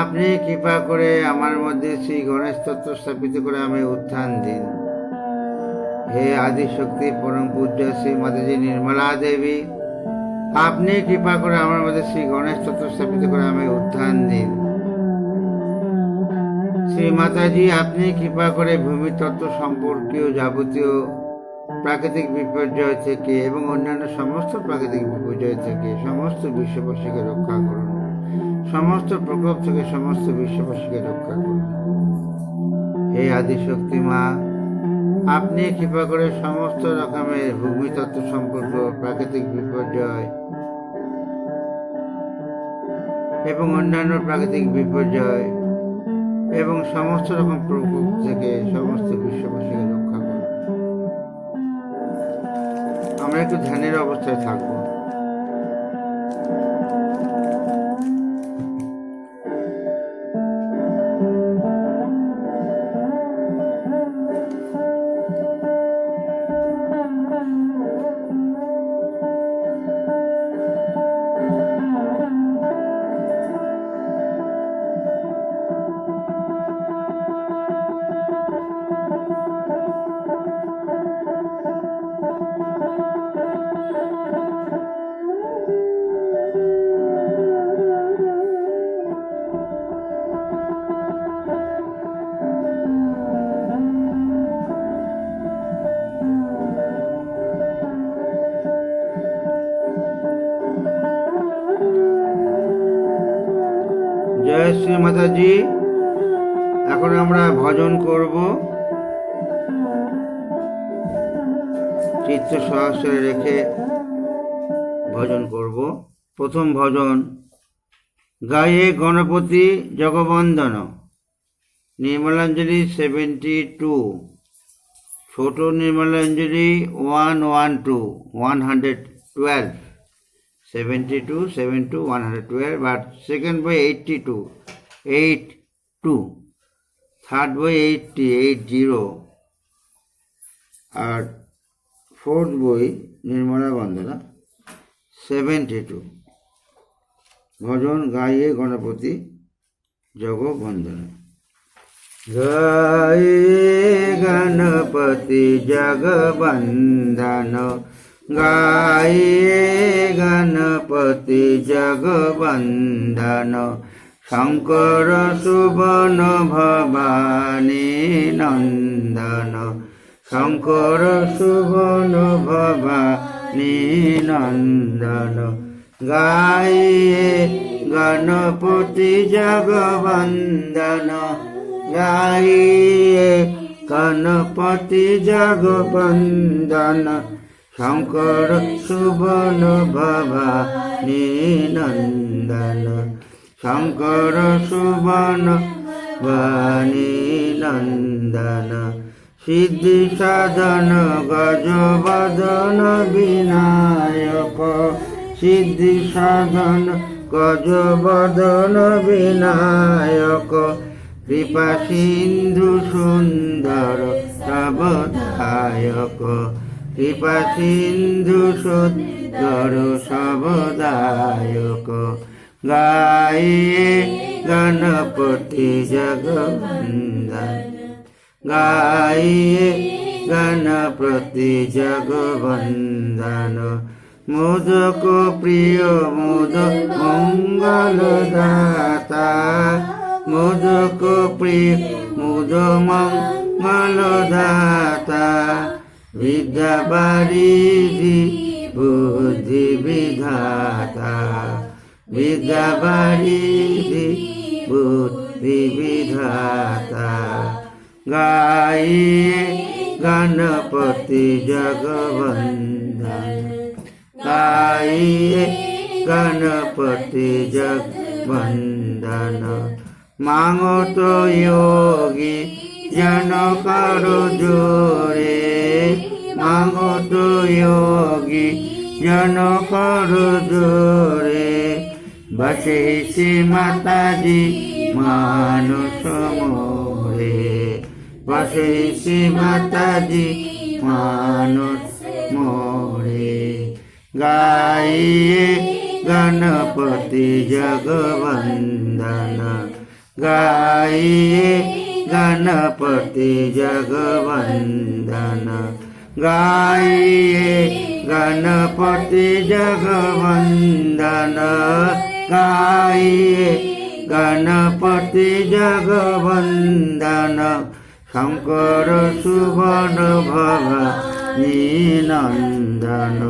আপনি কৃপা করে আমার মধ্যে শ্রী গণেশ তত্ত্ব স্থাপিত করে আমি উত্থান দিন। হে আদিশক্তি পরম পূজ্য শ্রী মাতাজি নির্মলা দেবী, আপনি কৃপা করে আমার মধ্যে শ্রী গণেশ তত্ত্ব স্থাপিত করে আমি উত্থান দিন। শ্রী মাতাজি আপনি কৃপা করে ভূমি তত্ত্ব সম্পর্কীয় যাবতীয় প্রাকৃতিক বিপর্যয় থেকে এবং অন্যান্য সমস্ত প্রাকৃতিক বিপর্যয় থেকে সমস্ত বিশ্ববাসীকে রক্ষা করুন। সমস্ত প্রকোপ থেকে সমস্ত বিশ্ববাসীকে রক্ষা করুন। হে আদিশক্তি মা, আপনি কৃপা করে সমস্ত রকমের ভূমিতত্ত্ব সম্পর্ক প্রাকৃতিক বিপর্যয় এবং অন্যান্য প্রাকৃতিক বিপর্যয় এবং সমস্ত রকম প্রকোপ থেকে সমস্ত বিশ্ববাসীকে রক্ষা করুন। আমরা একটু ধ্যানের অবস্থায় থাকবো। জয় শ্রী মাতাজি। এখন আমরা ভজন করব, চিত্ত সহস্রে রেখে ভজন করব। প্রথম ভজন, গায়ে গণপতি জগবন্দন, নির্মলাঞ্জলি 72, ছোট নির্মলাঞ্জলি 112, 112, 72, 72, 112, but second boy 82, 82, third boy 80, 80, R fourth boy Nirmala বন্দনা 72। ভজন গায়ে গণপতি জগবন্দনা। গায়ে গণপতি জগবন্দন, গায়ে গণপতি জগবন্দন, শঙ্কর সুবন ভবানী নন্দন, শঙ্কর সুবন ভবানী নন্দন, গায়ে গণপতি জগবন্দন, গায়ে গণপতি জগবন্দন, শঙ্কর সুবন ভবানী নন্দন, শঙ্কর সুবন ভবানী নন্দন, সিদ্ধি সাধন গজবদন বিনায়ক, সিদ্ধি সাধন গজবদন বিনায়ক, কৃপা সিন্ধু সুন্দর সবদায়ক, কৃপা সিন্ধু সুন্দর সবদায়ক, গায়ে গণপতি জগবন্দন, গায়ে গণপতি জগবন্দন, মোদক প্রিয় মোদ মঙ্গল দাতা, মোদক প্রিয় মোদ মঙ্গল দাতা, বিদ্যা বারিধি বুদ্ধি বিধাতা, বিদ্যা বারিধি বুদ্ধি বিধাতা, গায়ে গণপতি জগবন্দন, গায়ে গণপতি জগবন্দন, মাঙত যোগী জন করো জোরে, মাঙত যোগী জন করো জোরে, বসে শ্রী মাতাজি মানস মোরে, বসে শ্রী মাতাজি মানস মোরে, গায়ে গণপতি জগবন্দন, গায়ে গণপতি জগবন্দন, গায়ে গণপতি জগবন্দন, গায়ে গণপতি জগবন্দন, শঙ্কর সুবন ভবানী নন্দন,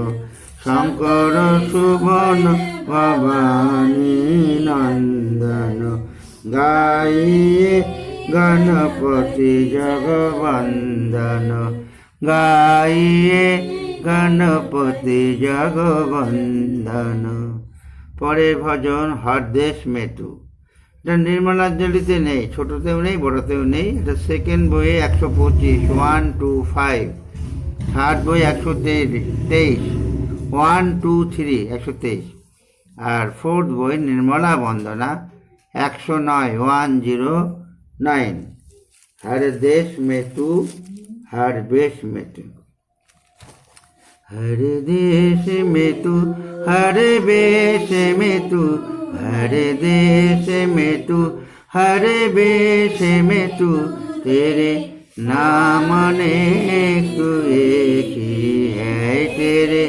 শঙ্কর সুবন ভবানী নন্দন, গায়ে গণপতি জগবন্দন, গায়ে গণপতি জগবন্দন। পরের ভজন হরদেশ মেটু, এটা নির্মলাঞ্জলিতে নেই, ছোটতেও নেই বড়তেও নেই, এটা সেকেন্ড বইয়ে 125, 125, থার্ড বই 123, 1, 2, 3 123। আর ফোর্থ বই নির্মলা বন্দনা 109, 109। हर देश में तू हर वेश में तू, हर देश में तू हर वेश में तू, हर देश में तू हर वेश में तू, तेरे नाम अनेक तू एक ही है, तेरे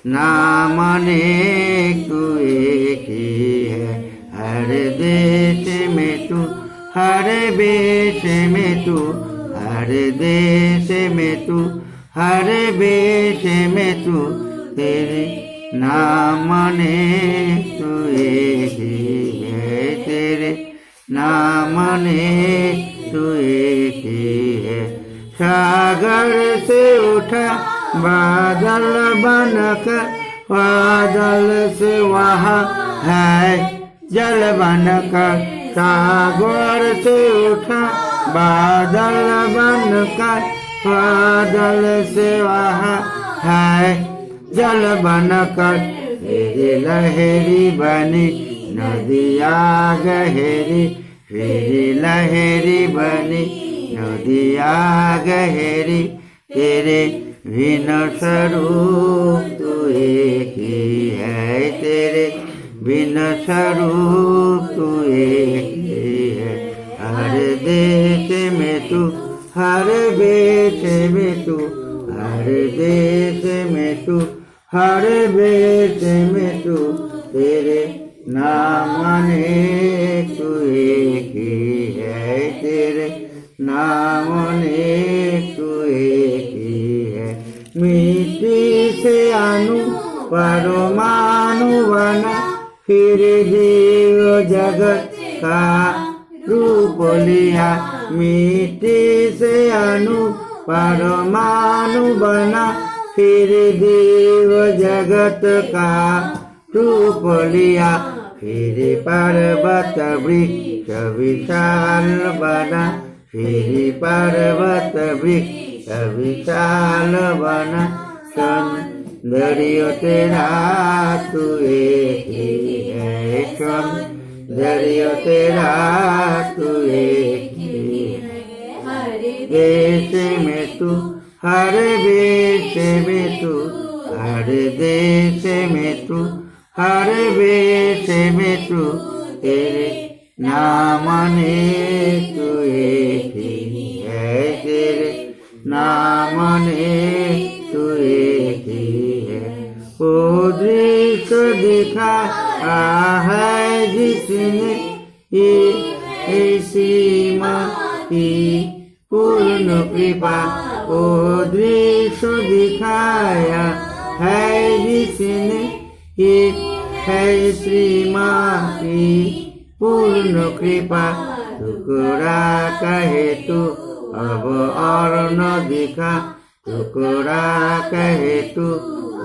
नाम अनेक तू एक ही है। हर देश में तू हर वेश में तू, हर देश में तू हर वेश में तू, तेरे नाम अनेक तू एक ही है, तेरे नाम अनेक तू एक ही है। सागर से उठा बादल बनकर, बादल से वहाँ है जल बनकर, सागर से उठा बादल बनकर, बादल से वहाँ है जल बनकर, तेरी लहरी बनी नदिया गहरी, तेरी लहरी बनी नदिया गहरी, तेरे बिन स्वरूप तू एक ही है, तेरे बिन स्वरूप तू एक ही है। हर देश में तू हर वेश में तू, हर देश में तू हर वेश में तू, तेरे नाम अनेक तू एक ही है, तेरे नाम अनेक तू एक ही है। मिट्टी से अणु परमाणु बना, फिर जीव जगत का रूप लिया, मिट्टी से अणु परमाणु बना, फिर जीव जगत का रूप लिया, फिर पर्वत वृक्ष विशाल बना, फिर पर्वत वृक्ष विशाल बना, सौंदर्य तेरा तू एक ही है, सौंदर्य तेरा तू एक ही है। हर देश में तू हर वेश में तू, हर देश में तू हर वेश में तू, तेरे नाम अनेक तू एक ही है, तेरे नाम अनेक तू एक ही है। वो दृश्य दिखा है जिसने ये सीमा की पूर्ण कृपा, वो दृश्य दिखाया है जिसने ये है सीमा की पूर्ण कृपा, टुकड़ा कहे तू अब और न दिखा, टुकड़ा कहे तू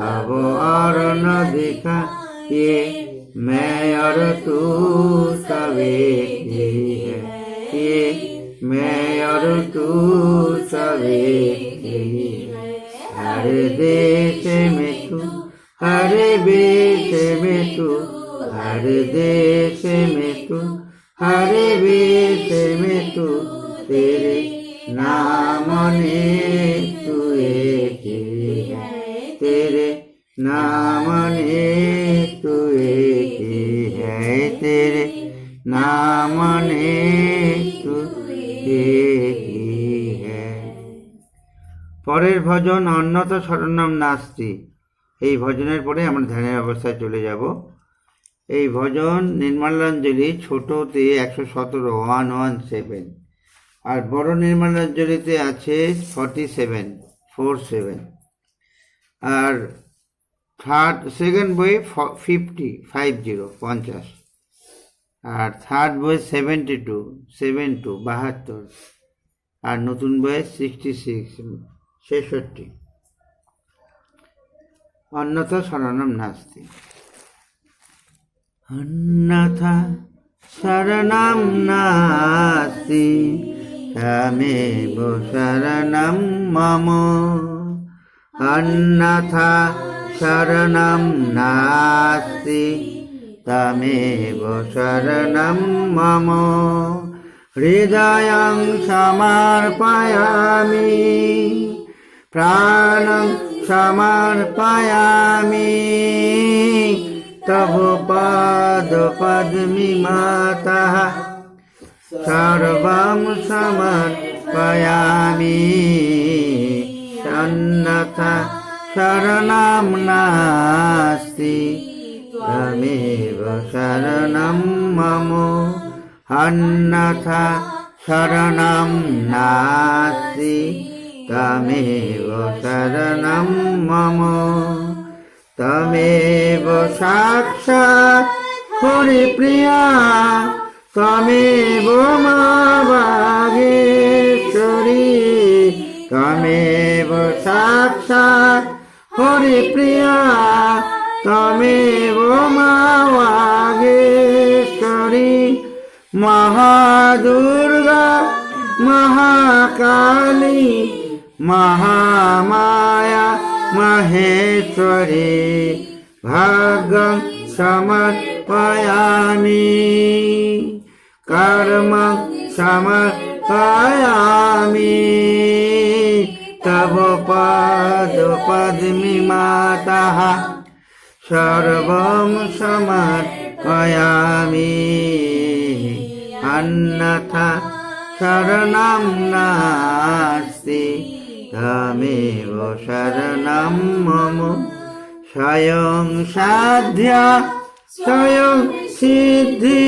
अब और न दिखा, ये मैं और तू सब एक ही है, ये मैं और तू सब एक ही है। हर देश में तू हर वेश में तू, हर देश में तू हर वेश में तू, तेरे नाम अनेक तू एक ही है, तेरे नाम अनेक तू एक ही है, तेरे नाम अनेक तू एक ही है। পরের ভজন অন্যত শরণম নাস্তি। এই ভজনের পরে আমরা ধ্যানের অবস্থায় চলে যাব। এই ভজন নির্মলাঞ্জলি ছোটতে 117, 117, আর বড় নির্মলাঞ্জলিতে আছে 47, 47, আর সেকেন্ড বই 50, 50, আর থার্ড বই 72, 72, আর নতুন বই 66, 66। অন্যথা শরণম নাস্তি। অন্যথা শরণম নাস্তি, তমেব শরণম মম, अन्यथा शरणं नास्ति तमेव शरणं मम हृदयं समर्पयामि प्राणं समर्पयामि तव पादपद्ममातः सर्वं समर्पयामि अन्यथा शरणं नास्ति तमेव शरणं मम अन्यथा शरणं नास्ति तमेव शरणं मम तमेव साक्षात् हरिप्रिया तमेव मा वागीश्वरी तमेव साक्षात् हरिप्रिया तमेव मा वागीश्वरी महादुर्गा महाकाली महामाया महेश्वरी भागं समर्पयामि कर्मं समर्पयामि तव पादपद्ममातः सर्वं समर्पयामि अन्यथा शरणं नास्ति तमेव शरणं मम स्वयं साध्या स्वयं सिद्धि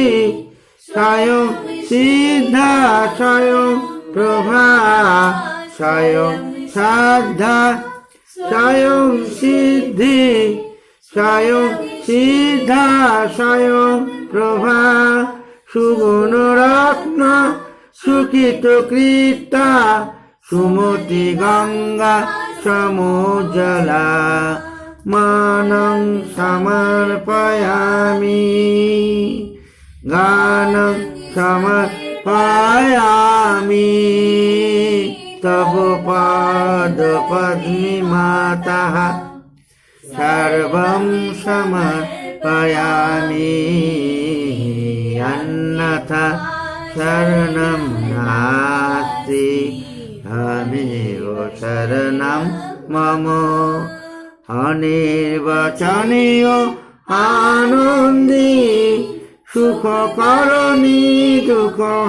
स्वयं सिद्धा स्वयं प्रभा स्वयं साध्या स्वयं सिद्धि स्वयं सिद्धा स्वयं प्रभा सुगुणरत्न सुकृता सुमति गंगा समुज्ज्वला मानं समर्पयामि गानं समर्पयामि तव पादपद्ममातः सर्वं समर्पयामि अन्यथा शरणं नास्ति तमेव शरणं मम अनिर्वचनीय आनन्दी सुखकरणी दुःखहारिणी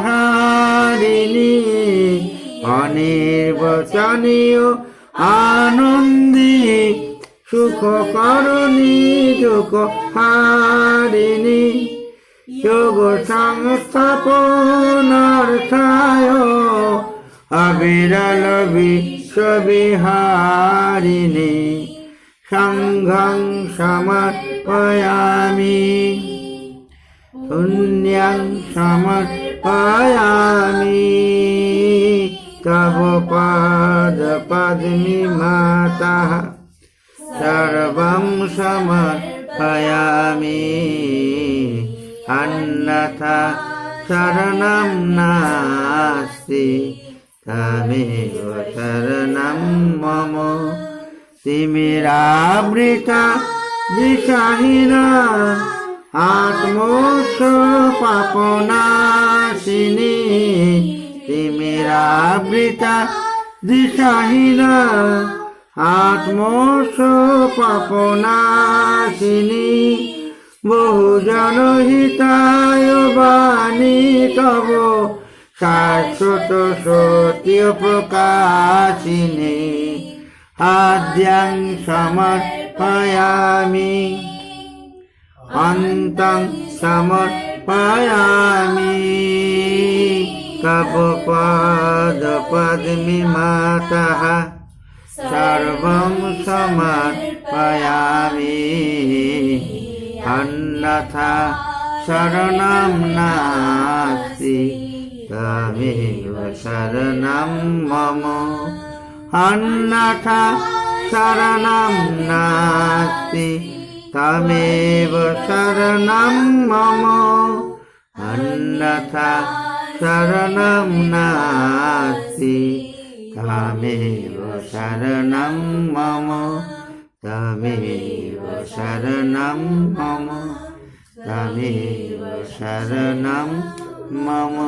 अनिर्वचनीय आनन्दी सुखकरणी दुःखहारिणी योग संस्थापनार्थाय अविरल विश्वविहारिणी संघं समर्पयामि पुण्यं समर्पयामि तव पादपद्ममातः सर्वं समर्पयामि अन्यथा शरणं नास्ति तमेव शरणं मम तिमिरावृता दिशाहीना आत्मोक्ष पापनाशिनी तिमिरावृता दिशाहीना आत्मोक्ष पापनाशिनी बहुजन हिताय वाणी तव शाश्वत सत्य प्रकाशिनी आद्यं समर्पयामि अन्तं समर्पयामि तव पादपद्ममातः सर्वं समर्पयामि अन्यथा शरणं नास्ति तमेव शरणं मम अन्यथा शरणं नास्ति तमेव शरणं मम अन्यथा शरणं नास्ति तमेव शरणं मम तमेव शरणं मम तमेव शरणं मम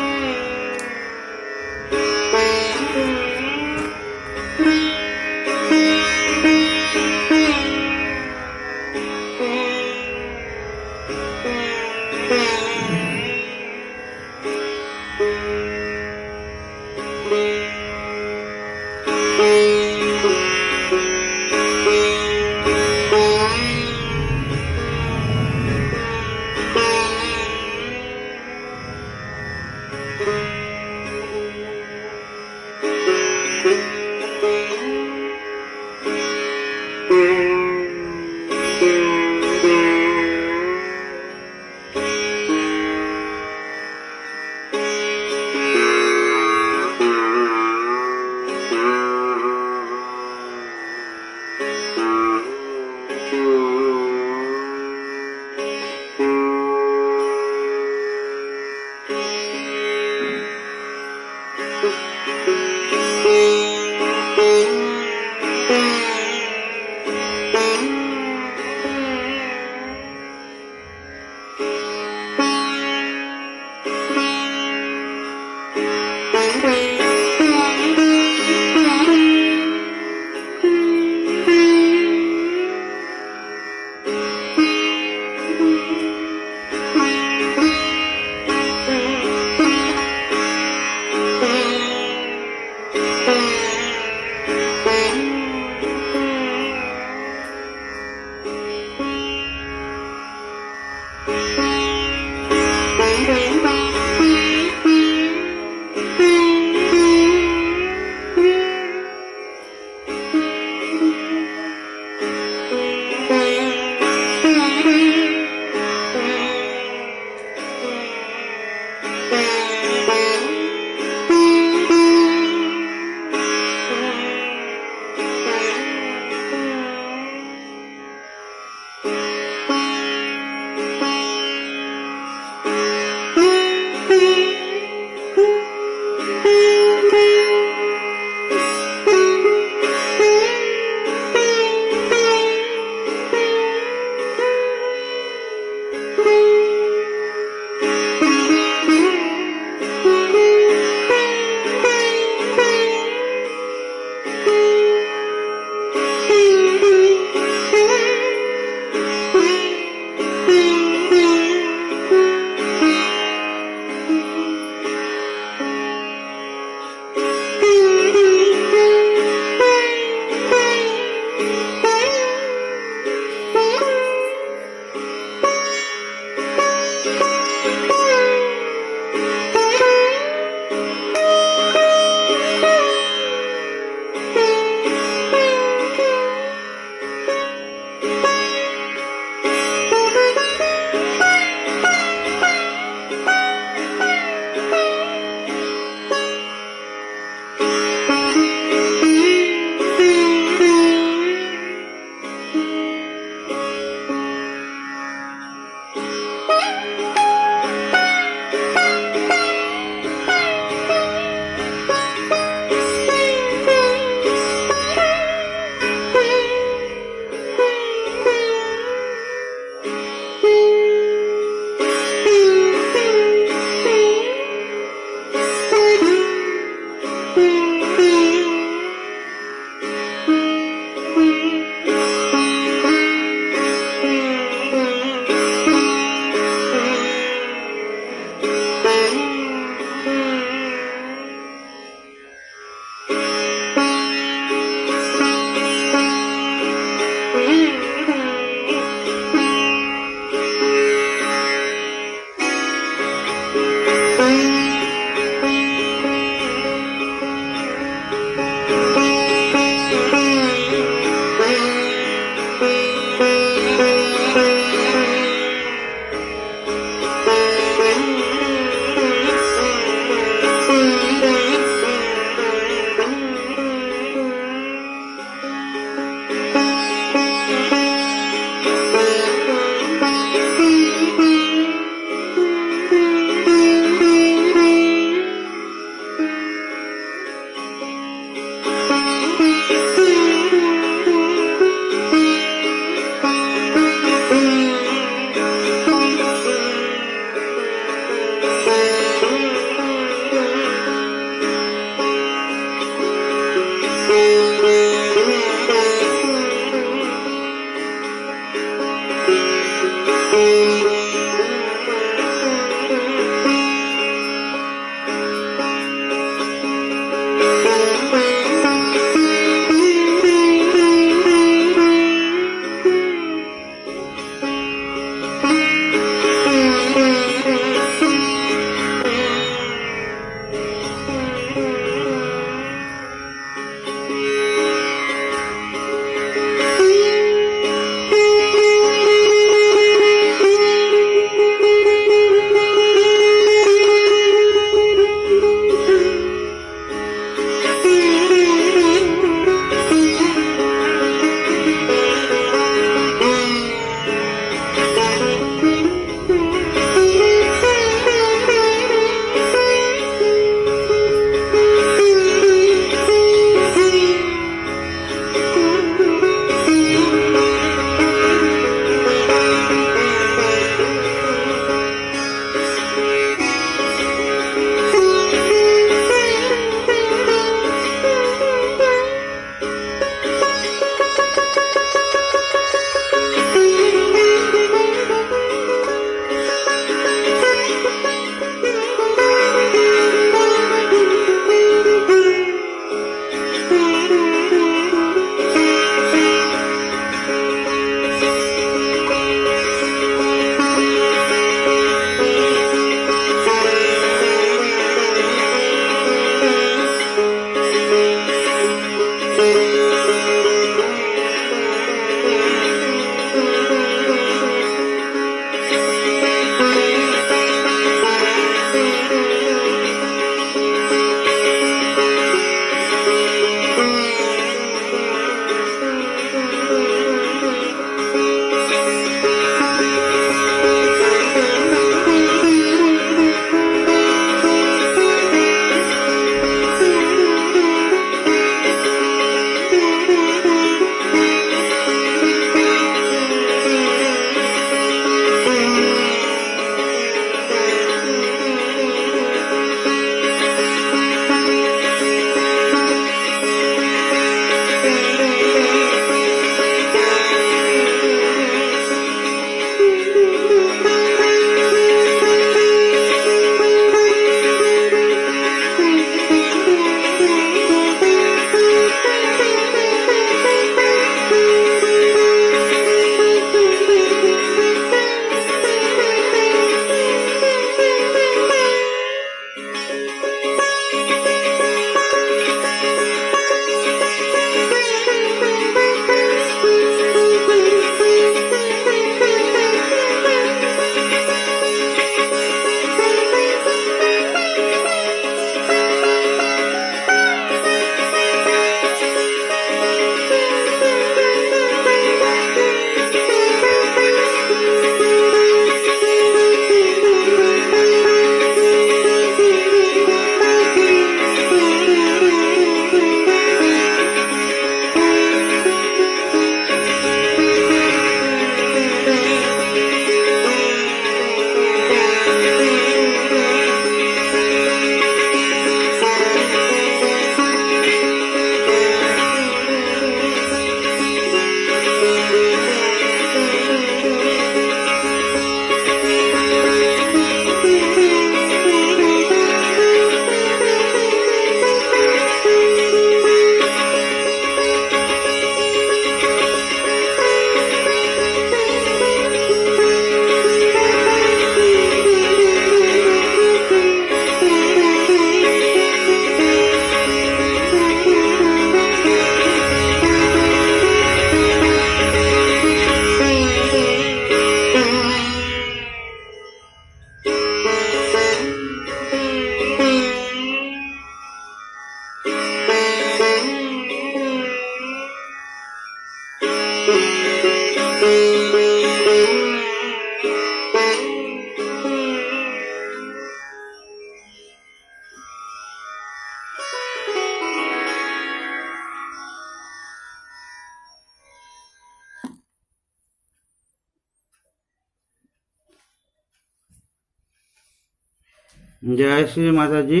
জয় শ্রী মাতাজি।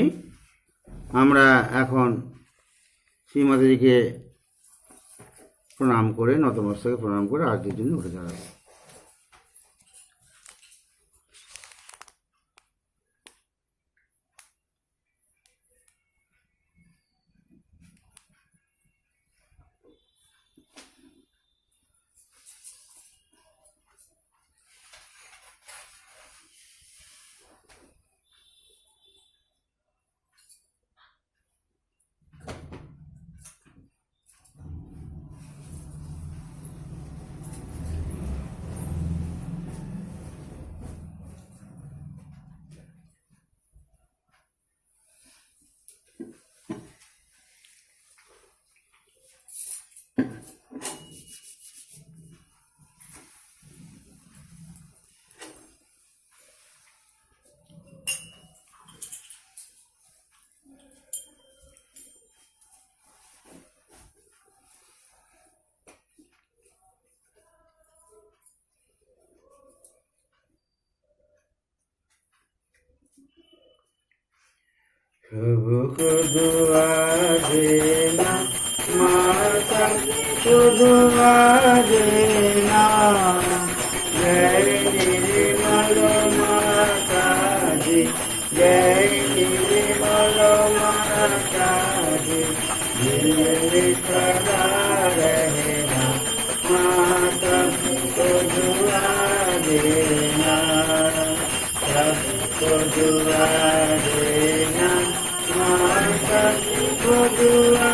আমরা এখন শ্রী মাতাজিকে প্রণাম করে, নতমস্তকে প্রণাম করে আরতির জন্য উঠে দাঁড়াবো। सबको दुआ देना माता को दुआ देना, जय निर्मल माता जी, जय निर्मल माता जी, दिल में सदा रहना माता को दुआ देना, सबको दुआ देना माता को दुआ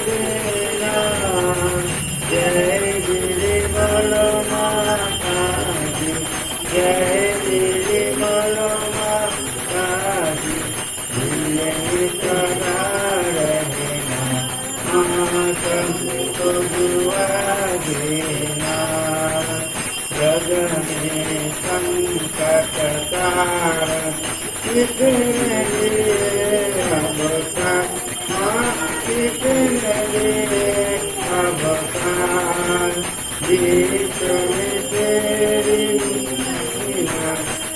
देना, जय निर्मल माता जी, जय निर्मल माता जी, दिल में सदा रहना माता को दुआ देना, जग में संकट काल कितने अवतार, माँ कितने अवतार, बीच में तेरी महिमा,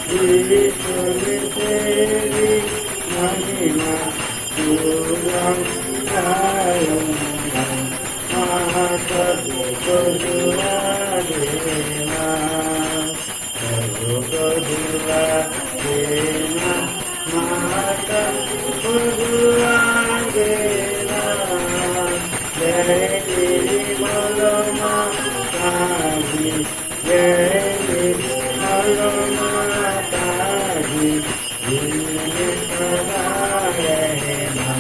बीच में तेरी महिमा, पूरा गाऊंगा माता को दुआ देना, सबको दुआ देना माता को दुआ देना, जय निर्मल माता जी, जय निर्मल माता जी, दिल में सदा रहना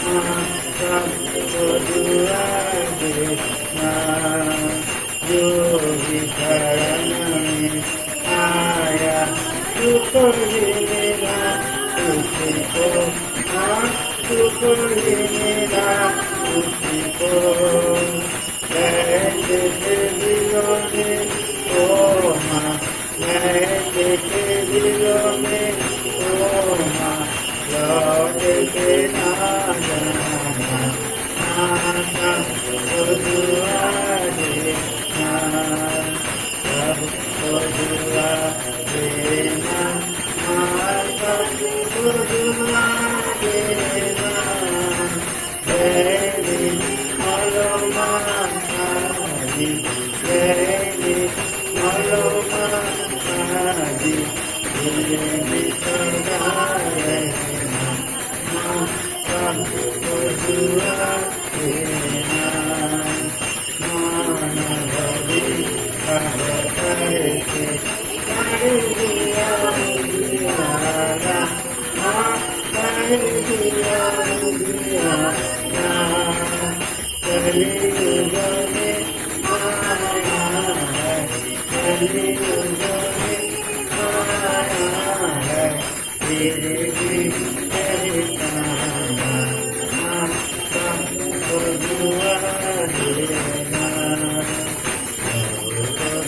माता को दुआ देना, जो भी शरण में आया सुख मिलेगा उसको, सुख मिलेगा उसको, ऐसे दिलों में ओ माँ, ऐसे दिलों में ओ माँ, लौट के ना जाना माता को दुआ देना, सबको दुआ देना माता को दुआ देना, जय निर्मल माता जी, जय निर्मल माता जी, दिल में सदा रहना माता को दुआ देना, मानव करके कर दिया दियारा, कर दिया दियारा, कलयुग में आया है, कलयुग में आया है, तेरे भी कहना माता को दुआ देना,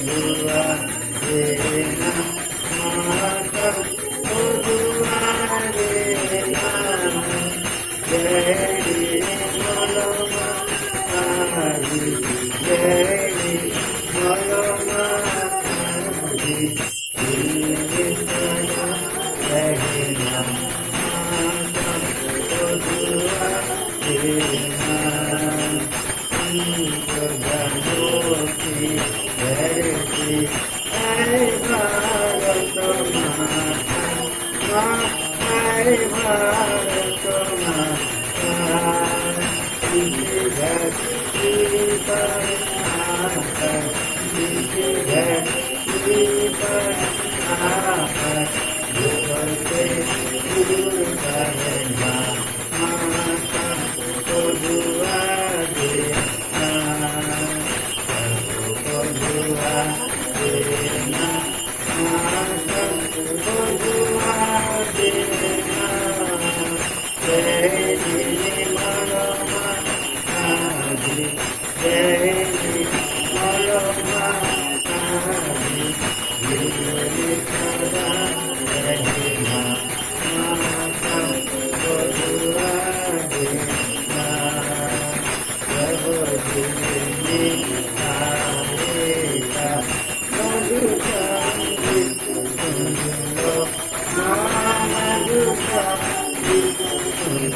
दुआ देना माता को दुआ देना, जय निर्मल माता जी, जय निर्मल माता जी, दिल में सदा रहना माता को दुआ देना, जनों की धरती है भारत माता, माँ है भारत माता, इसी धरती पर आकर, इसी धरती पर आकर, दुख से दूर करना माता को दुआ देना, सबको दुआ देना माता को दुआ देना, जय निर्मल माता जी, जय निर्मल माता जी, दिल में सदा रहना माता को दुआ देना, सब दिल में आएगा मधुका सुन लो, माँ मधुका सुन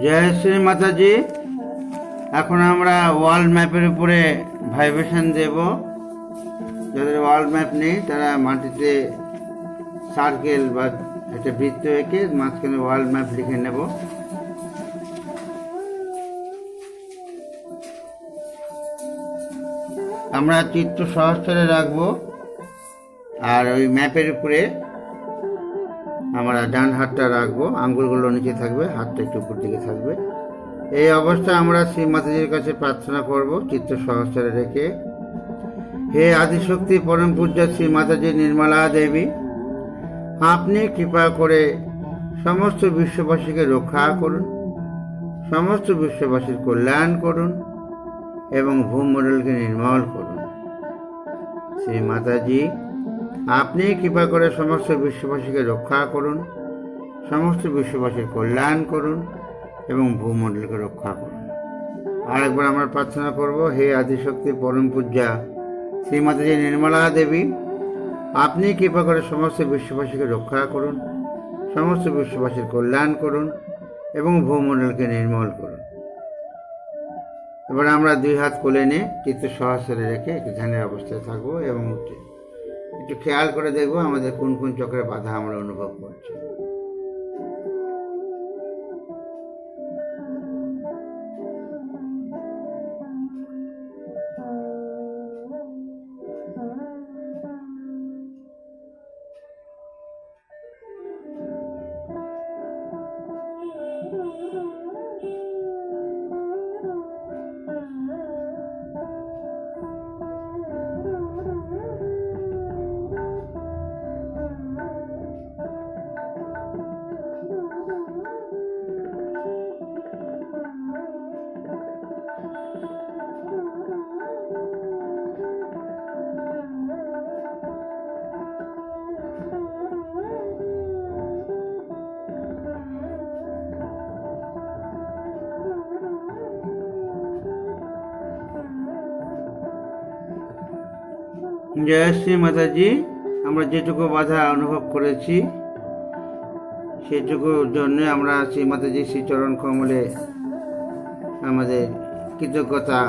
জয় শ্রী মাতাজি। এখন আমরা ওয়ার্ল্ড ম্যাপের উপরে ভাইব্রেশন দেব। যাদের ওয়ার্ল্ড ম্যাপ নেই তারা মাটিতে সার্কেল বা একটা বৃত্ত এঁকে মাঝখানে ওয়ার্ল্ড ম্যাপ লিখে নেব। আমরা চিত্র সহস্রে রাখবো, আর ওই ম্যাপের উপরে আমরা ডান হাতটা রাখবো, আঙ্গুলগুলো নিচে থাকবে, হাতটা একটু উপর দিকে থাকবে। এই অবস্থায় আমরা শ্রী মাতাজির কাছে প্রার্থনা করব চিত্র সহস্রে রেখে। হে আদিশক্তি পরম পূজ্য শ্রী মাতাজি নির্মলা দেবী, আপনি কৃপা করে সমস্ত বিশ্ববাসীকে রক্ষা করুন, সমস্ত বিশ্ববাসীর কল্যাণ করুন এবং ভূমণ্ডলকে নির্মল করুন। শ্রী মাতাজি, আপনি কৃপা করে সমস্ত বিশ্ববাসীকে রক্ষা করুন, সমস্ত বিশ্ববাসীর কল্যাণ করুন এবং ভূমণ্ডলকে রক্ষা করুন। আর একবার আমরা প্রার্থনা করব, হে আদিশক্তি পরম পূজ্যা শ্রী মাতাজি নির্মলা দেবী, আপনি কৃপা করে সমস্ত বিশ্ববাসীকে রক্ষা করুন, সমস্ত বিশ্ববাসীর কল্যাণ করুন এবং ভূমণ্ডলকে নির্মল করুন। এবার আমরা দুই হাত কোলে নিয়ে চিত্ত সহস্রে রেখে একটু ধ্যানের অবস্থায় থাকবো এবং একটু খেয়াল করে দেখবো আমাদের কোন কোন চক্রের বাধা আমরা অনুভব করছি। জয় শ্রী মাতাজি। আমরা যেটুকু বাধা অনুভব করেছি সেটুকুর জন্য আমরা শ্রী মাতাজি শ্রীচরণ কমলে আমাদের কৃতজ্ঞতা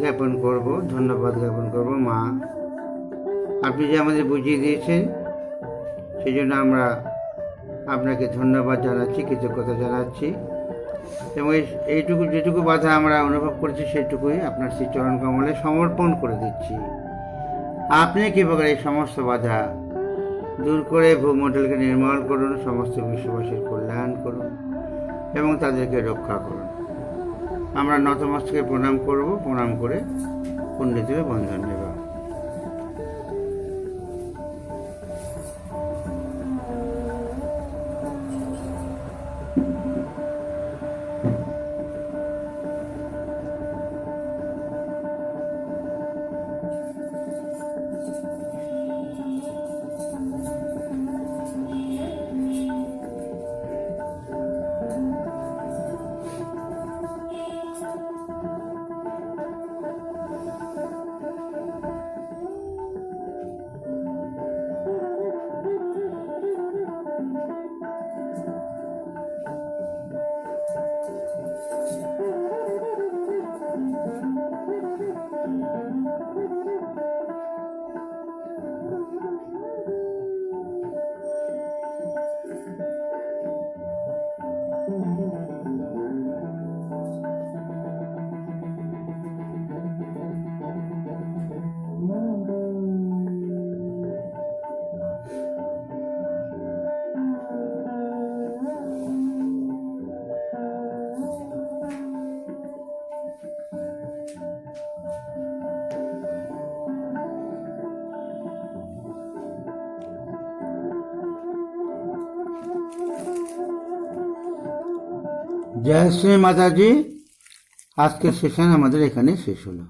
জ্ঞাপন করব, ধন্যবাদ জ্ঞাপন করব। মা, আপনি যে আমাদের বুঝিয়ে দিয়েছেন সেই জন্য আমরা আপনাকে ধন্যবাদ জানাচ্ছি, কৃতজ্ঞতা জানাচ্ছি এবং এইটুকু যেটুকু বাধা আমরা অনুভব করেছি সেটুকুই আপনার শ্রীচরণ কমলে সমর্পণ করে দিচ্ছি। আপনি কৃপা এই সমস্ত বাধা দূর করে ভূমণ্ডলকে নির্মল করুন, সমস্ত বিশ্ববাসীর কল্যাণ করুন এবং তাদেরকে রক্ষা করুন। আমরা নতমস্তকে প্রণাম করব, প্রণাম করে পুণ্যতিরে বন্ধন নেব। জয় শ্রী মাতাজি। আজকের সেশন আমাদের এখানে শেষ হলো।